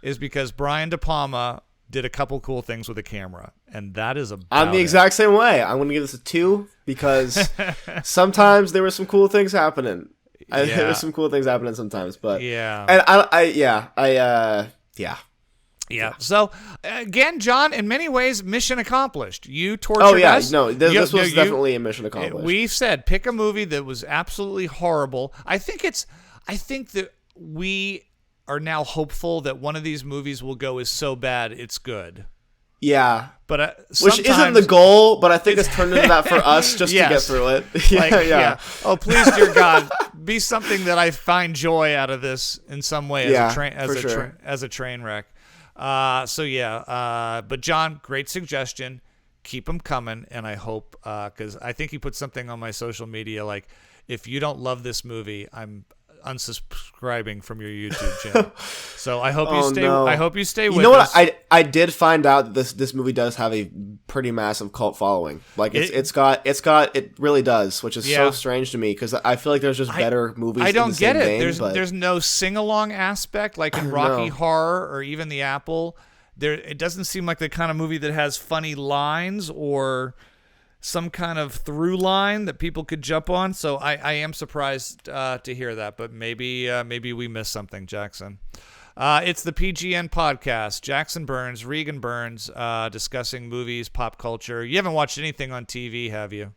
is because Brian De Palma did a couple cool things with the camera, and that is about
I'm the exact same way. I'm going to give this a 2 because sometimes there were some cool things happening. There were some cool things happening sometimes, but and
Yeah. So, again, John, in many ways, mission accomplished. You tortured us.
No, this was definitely a mission accomplished.
We said pick a movie that was absolutely horrible. I think that we are now hopeful that one of these movies will go is so bad it's good.
Yeah.
But
which isn't the goal, but I think it's turned into that for us just to get through it.
Yeah. Oh, please, dear God, be something that I find joy out of this in some way as a train wreck. But John, great suggestion. Keep them coming, and I hope because I think he put something on my social media like, if you don't love this movie, I'm unsubscribing from your YouTube channel. So I hope you stay. No. I hope you stay with us.
You know what? I did find out that this movie does have a pretty massive cult following. Like it really does, which is so strange to me because I feel like there's just better movies.
I don't
in the
get
same
it.
vein,
There's no sing along aspect like in Rocky Horror or even The Apple. It doesn't seem like the kind of movie that has funny lines or some kind of through line that people could jump on. So I am surprised to hear that, but maybe we missed something, Jackson. It's the PGN podcast. Jackson Burns, Regan Burns, discussing movies, pop culture. You haven't watched anything on TV, have you?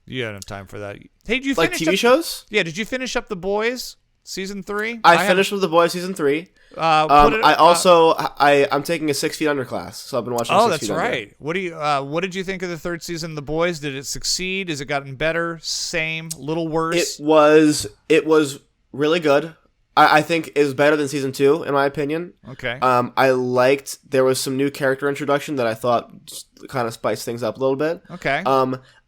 You don't have time for that. Hey, did you finish
TV shows?
Yeah, did you finish up The Boys season 3?
I finished with The Boys season 3. I'm taking a 6 Feet Under class, so I've been watching.
Oh, that's right. What did you think of the third season of The Boys? Did it succeed? Has it gotten better? Same? Little worse?
It was really good. I think it was better than season 2 in my opinion.
Okay.
I liked there was some new character introduction that I thought kind of spiced things up a little bit.
Okay.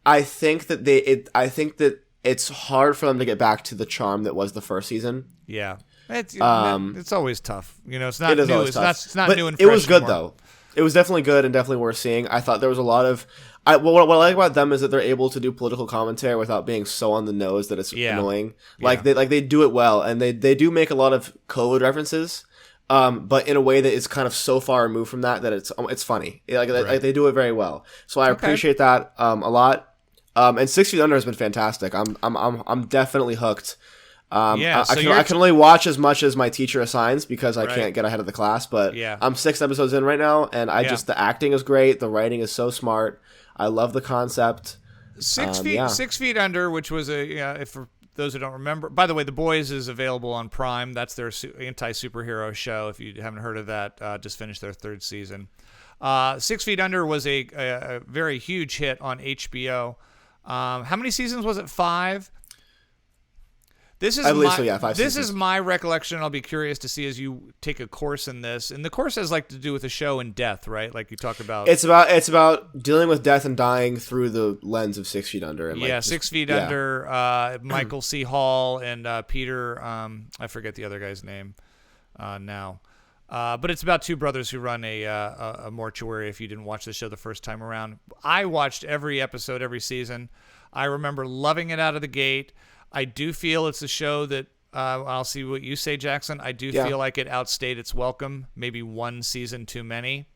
I think that it's hard for them to get back to the charm that was the first season.
Yeah. It's always tough. It's not new. It's not new and fresh
it was good
anymore.
though. It was definitely good and definitely worth seeing. I thought there was a lot of what I like about them is that they're able to do political commentary without being so on the nose that it's annoying. They do it well, and they do make a lot of COVID references, but in a way that is kind of so far removed from that it's funny. Like they do it very well. So I appreciate that a lot. And 6 Feet Under has been fantastic. I'm definitely hooked. I can only watch as much as my teacher assigns because I can't get ahead of the class. But I'm 6 episodes in right now, and the acting is great. The writing is so smart. I love the concept.
6 Feet Under, which was for those who don't remember. By the way, The Boys is available on Prime. That's their anti-superhero show. If you haven't heard of that, just finished their third season. 6 Feet Under was a very huge hit on HBO. How many seasons was it? 5? I believe so, 5
seasons.
This is my recollection. I'll be curious to see as you take a course in this. And the course has to do with a show and death, right? Like you talk about.
It's about dealing with death and dying through the lens of 6 Feet Under. And
6 Feet Under. Michael C. Hall and Peter. I forget the other guy's name now. But it's about two brothers who run a mortuary. If you didn't watch the show the first time around, I watched every episode, every season. I remember loving it out of the gate. I do feel it's a show that I'll see what you say, Jackson. I do feel like it outstayed its welcome. Maybe one season too many.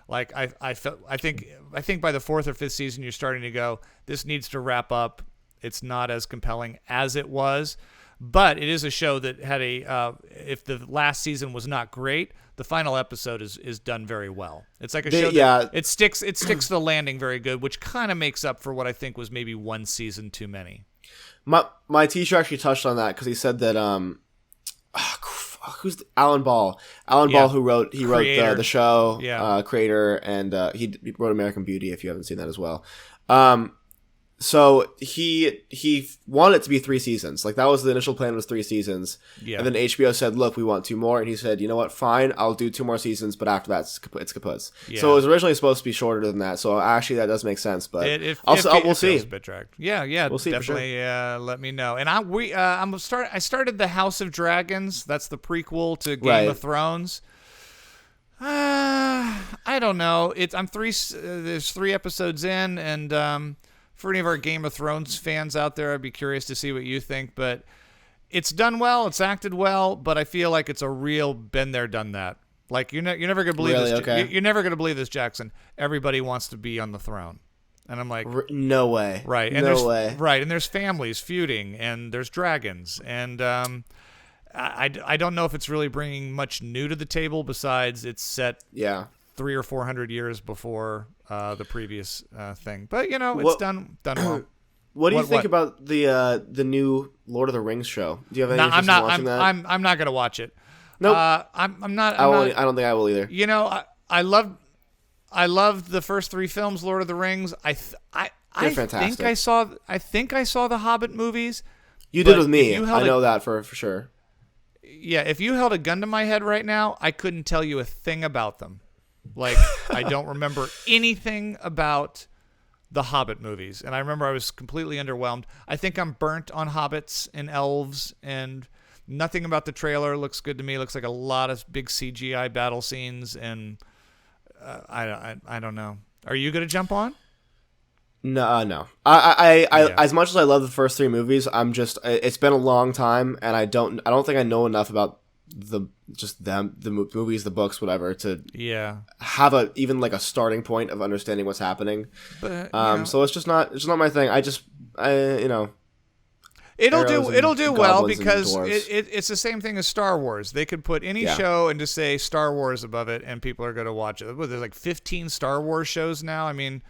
Like I think by the 4th or 5th season, you're starting to go, this needs to wrap up. It's not as compelling as it was. But it is a show that had if the last season was not great, the final episode is done very well. It's like a show that it sticks the landing very good, which kind of makes up for what I think was maybe one season too many.
My teacher actually touched on that because he said that who's Alan Ball? Ball, who wrote the show, creator, and he wrote American Beauty. If you haven't seen that as well, so he wanted it to be 3 seasons. Like that was the initial plan, was 3 seasons. Yeah. And then HBO said, "Look, we want 2 more," and he said, "You know what? Fine, I'll do 2 more seasons, but after that, it's kaput." Yeah. So it was originally supposed to be shorter than that. So actually, that does make sense. But we'll see.
A bit dragged. Yeah,
we'll see.
Definitely, for sure. Let me know. And I started the House of Dragons. That's the prequel to Game of Thrones. I don't know. There's 3 episodes in, and for any of our Game of Thrones fans out there, I'd be curious to see what you think. But it's done well, it's acted well, but I feel like it's a real been there, done that. Like you're never gonna believe this. Okay. You're never gonna believe this, Jackson. Everybody wants to be on the throne, and I'm like,
no way,
right? And
no way,
right? And there's families feuding, and there's dragons, and I don't know if it's really bringing much new to the table besides it's set 300 or 400 years before the previous thing, but it's done well.
What do you think about the new Lord of the Rings show? Do you have any interest in watching that?
I'm not gonna watch it.
No,
nope. I
don't think I will either.
I loved the first 3 films, Lord of the Rings.
They're fantastic.
I think I saw the Hobbit movies.
You did with me. I know that for sure.
Yeah, if you held a gun to my head right now, I couldn't tell you a thing about them. Like, I don't remember anything about the Hobbit movies. And I remember I was completely underwhelmed. I think I'm burnt on hobbits and elves, and nothing about the trailer looks good to me. It looks like a lot of big CGI battle scenes, and I don't know. Are you going to jump on?
No. I as much as I love the first 3 movies, it's been a long time, and I don't think I know enough about the movies, the books, whatever, to have even a starting point of understanding what's happening. But, so it's just not my thing.
It'll do well because it's the same thing as Star Wars. They could put any show and just say Star Wars above it, and people are going to watch it. There's like 15 Star Wars shows now. I mean,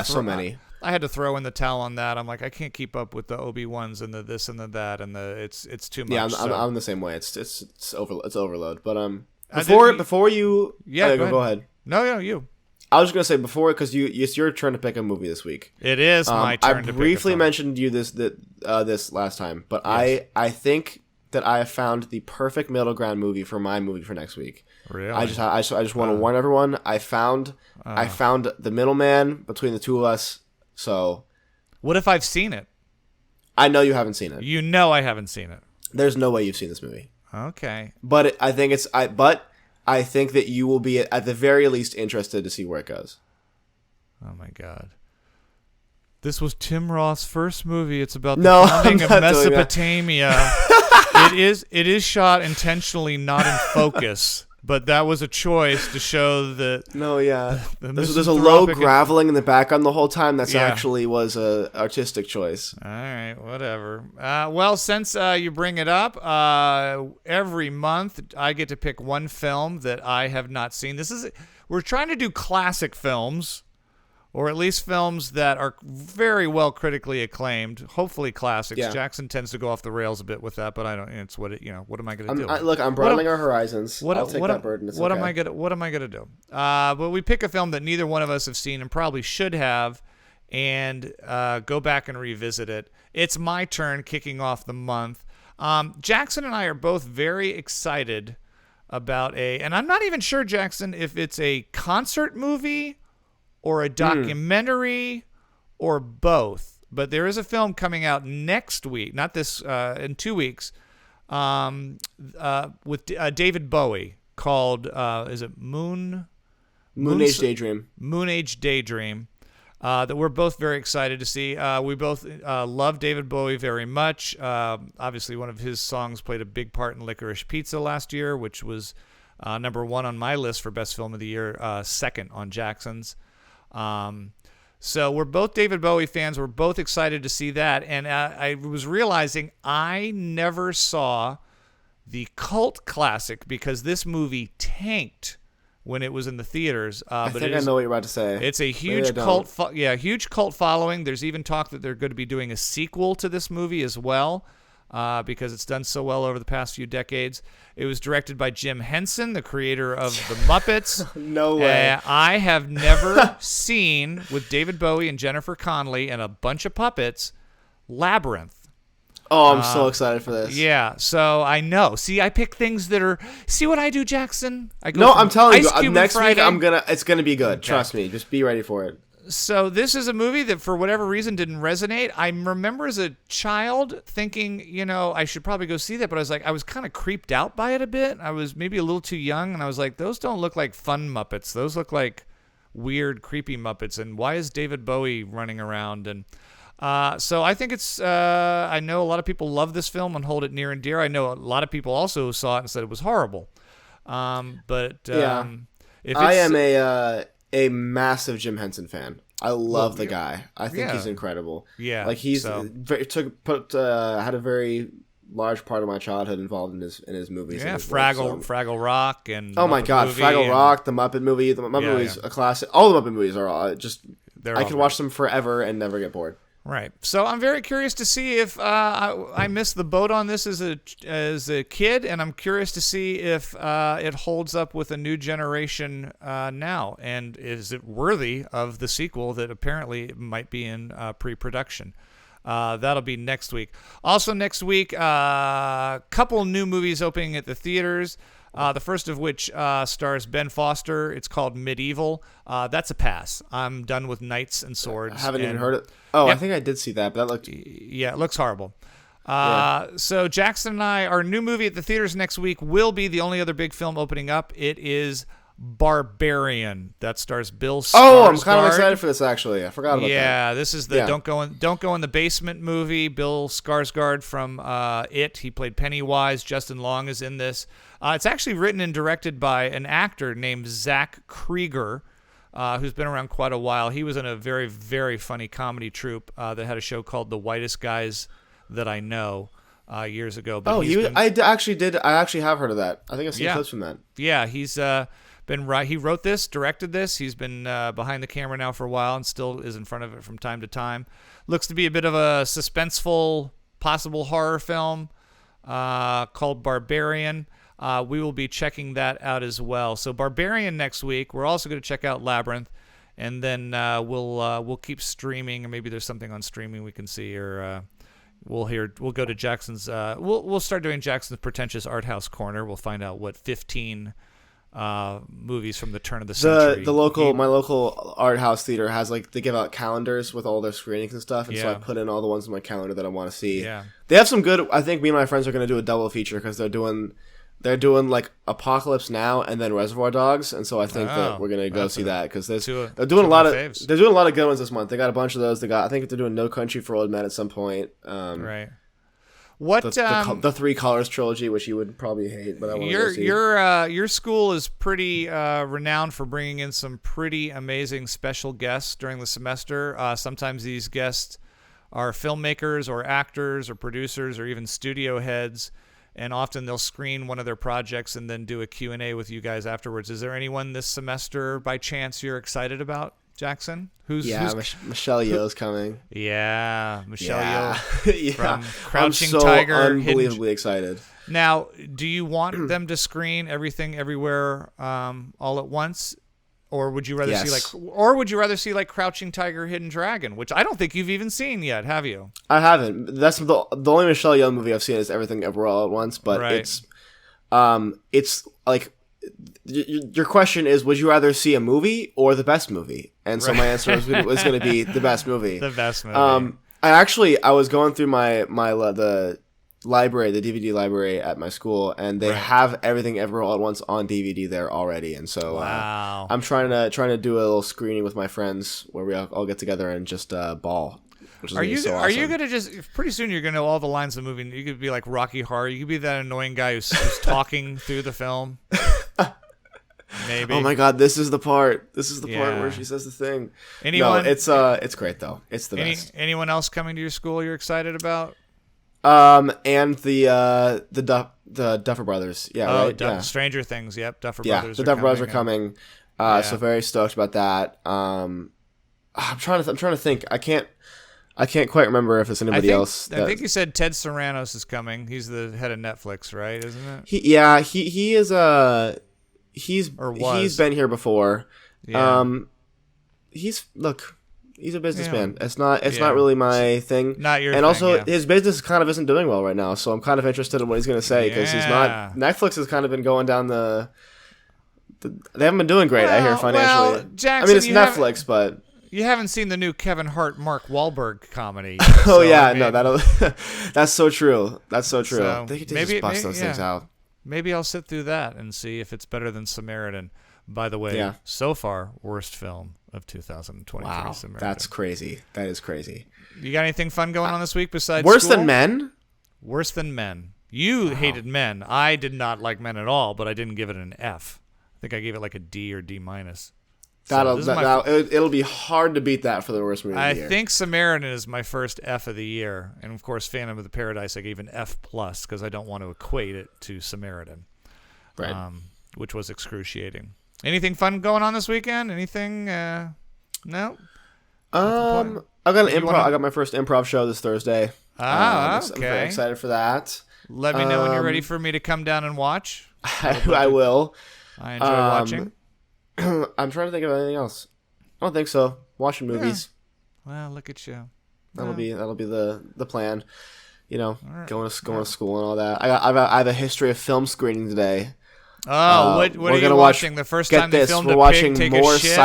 so many. I had to throw in the towel on that. I'm like, I can't keep up with the Obi-Wans and the this and the that, and it's too much.
Yeah, I'm the same way. It's overload. But before you go ahead.
No, you.
I was just gonna say because it's your turn to pick a movie this week.
It is my turn.
I briefly mentioned you this last time, but yes. I think that I have found the perfect middle ground movie for my movie for next week.
Really?
I just want to warn everyone. I found the middleman between the two of us. So,
what if I've seen it?
I know you haven't seen it.
You know I haven't seen it.
There's no way you've seen this movie.
Okay.
But I think that you will be at the very least interested to see where it goes.
Oh my God. This was Tim Roth's first movie. It's about the founding of Mesopotamia. It is shot intentionally not in focus. But that was a choice to show that.
No, yeah. There's a low graveling in the background the whole time. That's actually was a artistic choice.
All right, whatever. Well, since you bring it up, every month I get to pick one film that I have not seen. We're trying to do classic films, or at least films that are very well critically acclaimed. Hopefully classics. Yeah. Jackson tends to go off the rails a bit with that, but I don't. It's what what am I going to do?
Look, I'm broadening our horizons. I'll take that burden.
What am I going to do? But we pick a film that neither one of us have seen and probably should have, and go back and revisit it. It's my turn, kicking off the month. Jackson and I are both very excited about and I'm not even sure, Jackson, if it's a concert movie or a documentary, or both. But there is a film coming out next week, not this, in 2 weeks, with David Bowie called, is it Moon
Age Daydream?
Moon Age Daydream, that we're both very excited to see. We both love David Bowie very much. Obviously, one of his songs played a big part in Licorice Pizza last year, which was number 1 on my list for Best Film of the Year, second on Jackson's. So we're both David Bowie fans. We're both excited to see that. And I was realizing I never saw the cult classic because this movie tanked when it was in the theaters.
I think I know what you're about to say.
It's a huge huge cult following. There's even talk that they're going to be doing a sequel to this movie as well. because it's done so well over the past few decades. It was directed by Jim Henson, the creator of The Muppets.
No way.
I have never seen, with David Bowie and Jennifer Connelly and a bunch of puppets, Labyrinth.
Oh, I'm so excited for this.
Yeah, so I know. See, I pick things that are. See what I do, Jackson?
I'm telling you, next week
Friday.
it's gonna be good. Okay. Trust me. Just be ready for it.
So this is a movie that, for whatever reason, didn't resonate. I remember as a child thinking, I should probably go see that, but I was kind of creeped out by it a bit. I was maybe a little too young, and I was like, those don't look like fun Muppets. Those look like weird, creepy Muppets. And why is David Bowie running around? And so I think it's. I know a lot of people love this film and hold it near and dear. I know a lot of people also saw it and said it was horrible. If
I am a massive Jim Henson fan. I love the guy. I think he's incredible.
Yeah,
like he's had a very large part of my childhood involved in his movies.
Yeah, Fraggle Rock and
oh my God, Fraggle Rock, the Muppet movie. The Muppet movies, a classic. All the Muppet movies are all just. I could watch them forever and never get bored.
Right. So I'm very curious to see if I missed the boat on this as a kid, and I'm curious to see if it holds up with a new generation now, and is it worthy of the sequel that apparently might be in pre-production. That'll be next week. Also next week, couple new movies opening at the theaters. The first of which stars Ben Foster. It's called Medieval. That's a pass. I'm done with knights and swords.
I haven't even heard it. Oh, yeah. I think I did see that, but that looked...
Yeah, it looks horrible. So Jackson and I, our new movie at the theaters next week will be the only other big film opening up. It is Barbarian. That stars Bill Skarsgård.
Oh, I'm kind of excited for this, actually. I forgot about that.
Yeah, this is the Don't Go in the Basement movie. Bill Skarsgård from It. He played Pennywise. Justin Long is in this. It's actually written and directed by an actor named Zach Krieger, who's been around quite a while. He was in a very, very funny comedy troupe that had a show called The Whitest Guys That I Know years ago. But
I actually have heard of that. I think I've seen clips from that.
Yeah, he's he wrote this, directed this. He's been behind the camera now for a while and still is in front of it from time to time. Looks to be a bit of a suspenseful, possible horror film called Barbarian. We will be checking that out as well. So Barbarian next week. We're also going to check out Labyrinth, and then we'll keep streaming, or maybe there's something on streaming we can see, or we'll go to Jackson's. We'll start doing Jackson's Pretentious Arthouse Corner. We'll find out what 15 movies from the turn of the century.
My local art house theater has they give out calendars with all their screenings and stuff, and so I put in all the ones on my calendar that I want to see.
Yeah,
they have some good. I think me and my friends are going to do a double feature because they're doing Apocalypse Now and then Reservoir Dogs, and so I think that we're gonna go see that because they're doing a lot of good ones this month. They got a bunch of those. I think they're doing No Country for Old Men at some point.
Right. What
the Three Colors trilogy, which you would probably hate, but I want to go see.
Your school is pretty renowned for bringing in some pretty amazing special guests during the semester. Sometimes these guests are filmmakers or actors or producers or even studio heads. And often they'll screen one of their projects and then do a Q&A with you guys afterwards. Is there anyone this semester, by chance, you're excited about, Jackson?
Michelle Yeoh's coming.
Yeah, Michelle Yeoh from Crouching
I'm so
Tiger.
Unbelievably excited.
Now, do you want them to screen Everything Everywhere all at once? Or would you rather see Crouching Tiger, Hidden Dragon, which I don't think you've even seen yet, have you?
I haven't. That's the only Michelle Yeoh movie I've seen is Everything Everywhere All at Once. But it's like your question is, would you rather see a movie or the best movie? And so my answer was going to be the best movie.
The best movie.
I was going through the library, the DVD library at my school, and they have Everything Everywhere All at Once on DVD there already, and so I'm trying to do a little screening with my friends where we all get together and just ball. Which is awesome.
Are you gonna just pretty soon you're gonna know all the lines of the movie? You could be like Rocky Horror. You could be that annoying guy who's talking through the film. Maybe.
Oh my God, this is the part. Where she says the thing.
Anyone?
No, it's great though. It's the best.
Anyone else coming to your school you're excited about?
And the Duffer Brothers. Yeah, right?
Stranger Things. Yep, Duffer Brothers.
The Duffer Brothers are coming. So very stoked about that. I'm trying to think. I can't quite remember if it's anybody else.
I think you said Ted Sarandos is coming. He's the head of Netflix, right? Isn't it?
He is he's been here before.
Yeah.
He's a businessman. It's not really my thing.
Not your
and
thing,
also his business kind of isn't doing well right now. So I'm kind of interested in what he's going to say because he's not. Netflix has kind of been going down they haven't been doing great. I hear financially.
Well, Jackson,
I mean, it's Netflix, but.
You haven't seen the new Kevin Hart, Mark Wahlberg comedy.
Oh, yeah. No, that's so true. That's so true.
So
they could just bust those things out.
Maybe I'll sit through that and see if it's better than Samaritan. By the way, so far, worst film of 2023.
Wow,
Samaritan.
That's crazy. That is crazy.
You got anything fun going on this week besides
Worse
school?
Than Men?
Worse Than Men. You hated Men. I did not like Men at all, but I didn't give it an F. I think I gave it like a D or D minus.
It'll be hard to beat that for the worst movie of the year.
I think Samaritan is my first F of the year, and of course, Phantom of the Paradise I gave an F plus because I don't want to equate it to Samaritan,
right?
Which was excruciating. Anything fun going on this weekend? Anything? No.
I got an improv. I got my first improv show this Thursday.
Okay.
I'm very excited for that.
Let me know when you're ready for me to come down and watch.
I will.
I enjoy watching.
I'm trying to think of anything else. I don't think so. Watching movies.
Well, look at you.
That'll be the plan. You know, going to school and all that. I have a history of film screening today.
Oh, what are you watching? The first time they filmed a pig take a shit?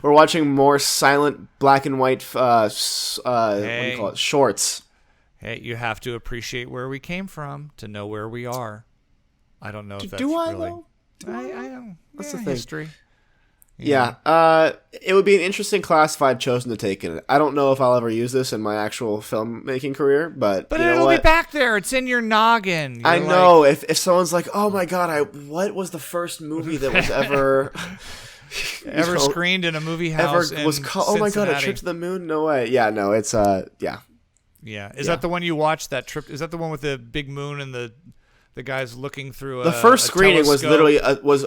We're watching more silent black and white. What do you call it? Shorts.
Hey, you have to appreciate where we came from to know where we are. I don't know if that's
do I
really.
know?
I don't.
That's the thing.
History.
Yeah. It would be an interesting class if I'd chosen to take it. I don't know if I'll ever use this in my actual filmmaking career, but you know
it'll
what?
be back there. It's in your noggin.
I know. If someone's like, "Oh my god, what was the first movie that was ever
screened in a movie house?"
Oh my god, A Trip to the Moon? No way. Yeah, no, it's yeah.
Yeah. Is that the one you watched? That trip? Is that the one with the big moon and the guys looking through
the first screening
telescope?
was literally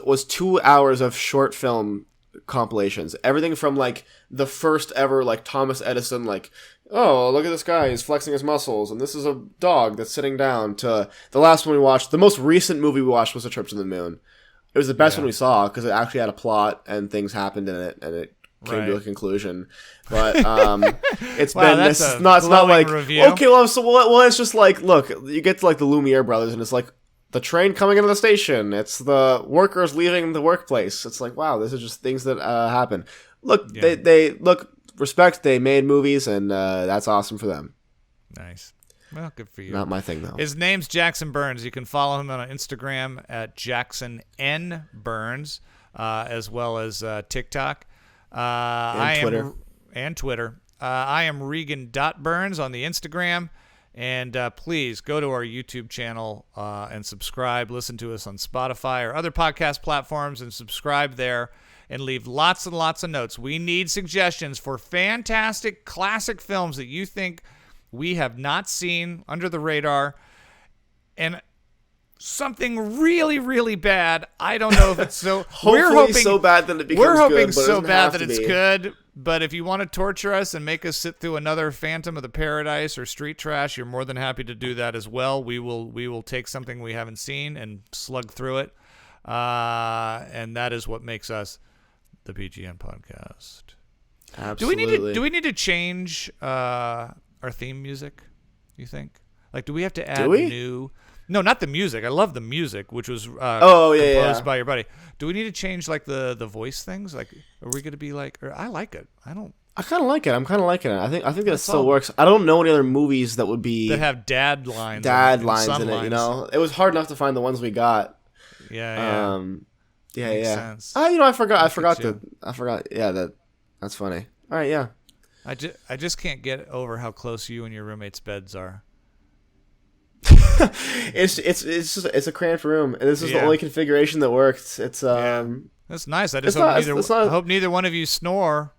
was 2 hours of short film compilations. Everything from like the first ever like Thomas Edison, like, oh, look at this guy, he's flexing his muscles, and this is a dog that's sitting down, to the last one we watched. The most recent movie we watched was A Trip to the Moon. It was the best one we saw because it actually had a plot and things happened in it and it came to a conclusion. But it's not like review. Okay, well, it's just like, look, you get to like the Lumiere brothers and it's like the train coming into the station. It's the workers leaving the workplace. It's like, wow, this is just things that happen. Look, they look, respect. They made movies, and that's awesome for them.
Nice. Well, good for you.
Not my thing, though.
His name's Jackson Burns. You can follow him on Instagram at Jackson N Burns, as well as TikTok.
Twitter.
Twitter. I am Regan.Burns on the Instagram. And please go to our YouTube channel and subscribe. Listen to us on Spotify or other podcast platforms and subscribe there and leave lots and lots of notes. We need suggestions for fantastic classic films that you think we have not seen under the radar. And something really, really bad. I don't know if it's so.
We're hoping so bad that it becomes good.
We're hoping so bad that it's good. But if you want to torture us and make us sit through another Phantom of the Paradise or Street Trash, you're more than happy to do that as well. We will take something we haven't seen and slug through it, and that is what makes us the PGN podcast.
Absolutely.
Do we need to change our theme music? You think? Like, do we have to add new? No, not the music. I love the music, which was composed by your buddy. Do we need to change like the voice things? Like, are we going to be like? Or I like it. I
kind of like it. I'm kind of liking it. I think that still works. I don't know any other movies that would be
that have dad lines
in it. You know, it was hard enough to find the ones we got.
Yeah.
Makes
sense.
I forgot. Yeah, that's funny. All right, yeah.
I just can't get over how close you and your roommates' beds are.
It's a cramped room, and this is the only configuration that works. It's
that's nice. I just hope neither one of you snore.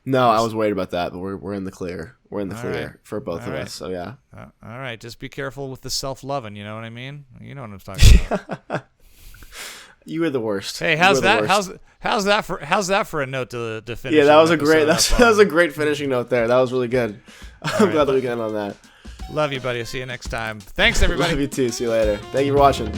No, I was worried about that, but we're in the clear. We're in the clear for both of us. So yeah.
All right, just be careful with the self-loving. You know what I mean? You know what I'm talking about.
You were the worst.
Hey, how's that? How's that for a note to finish?
Yeah, that was a great. That was a great finishing note there. That was really good. I'm glad that we can end on that.
Love you, buddy. I'll see you next time. Thanks, everybody.
Love you too. See you later. Thank you for watching.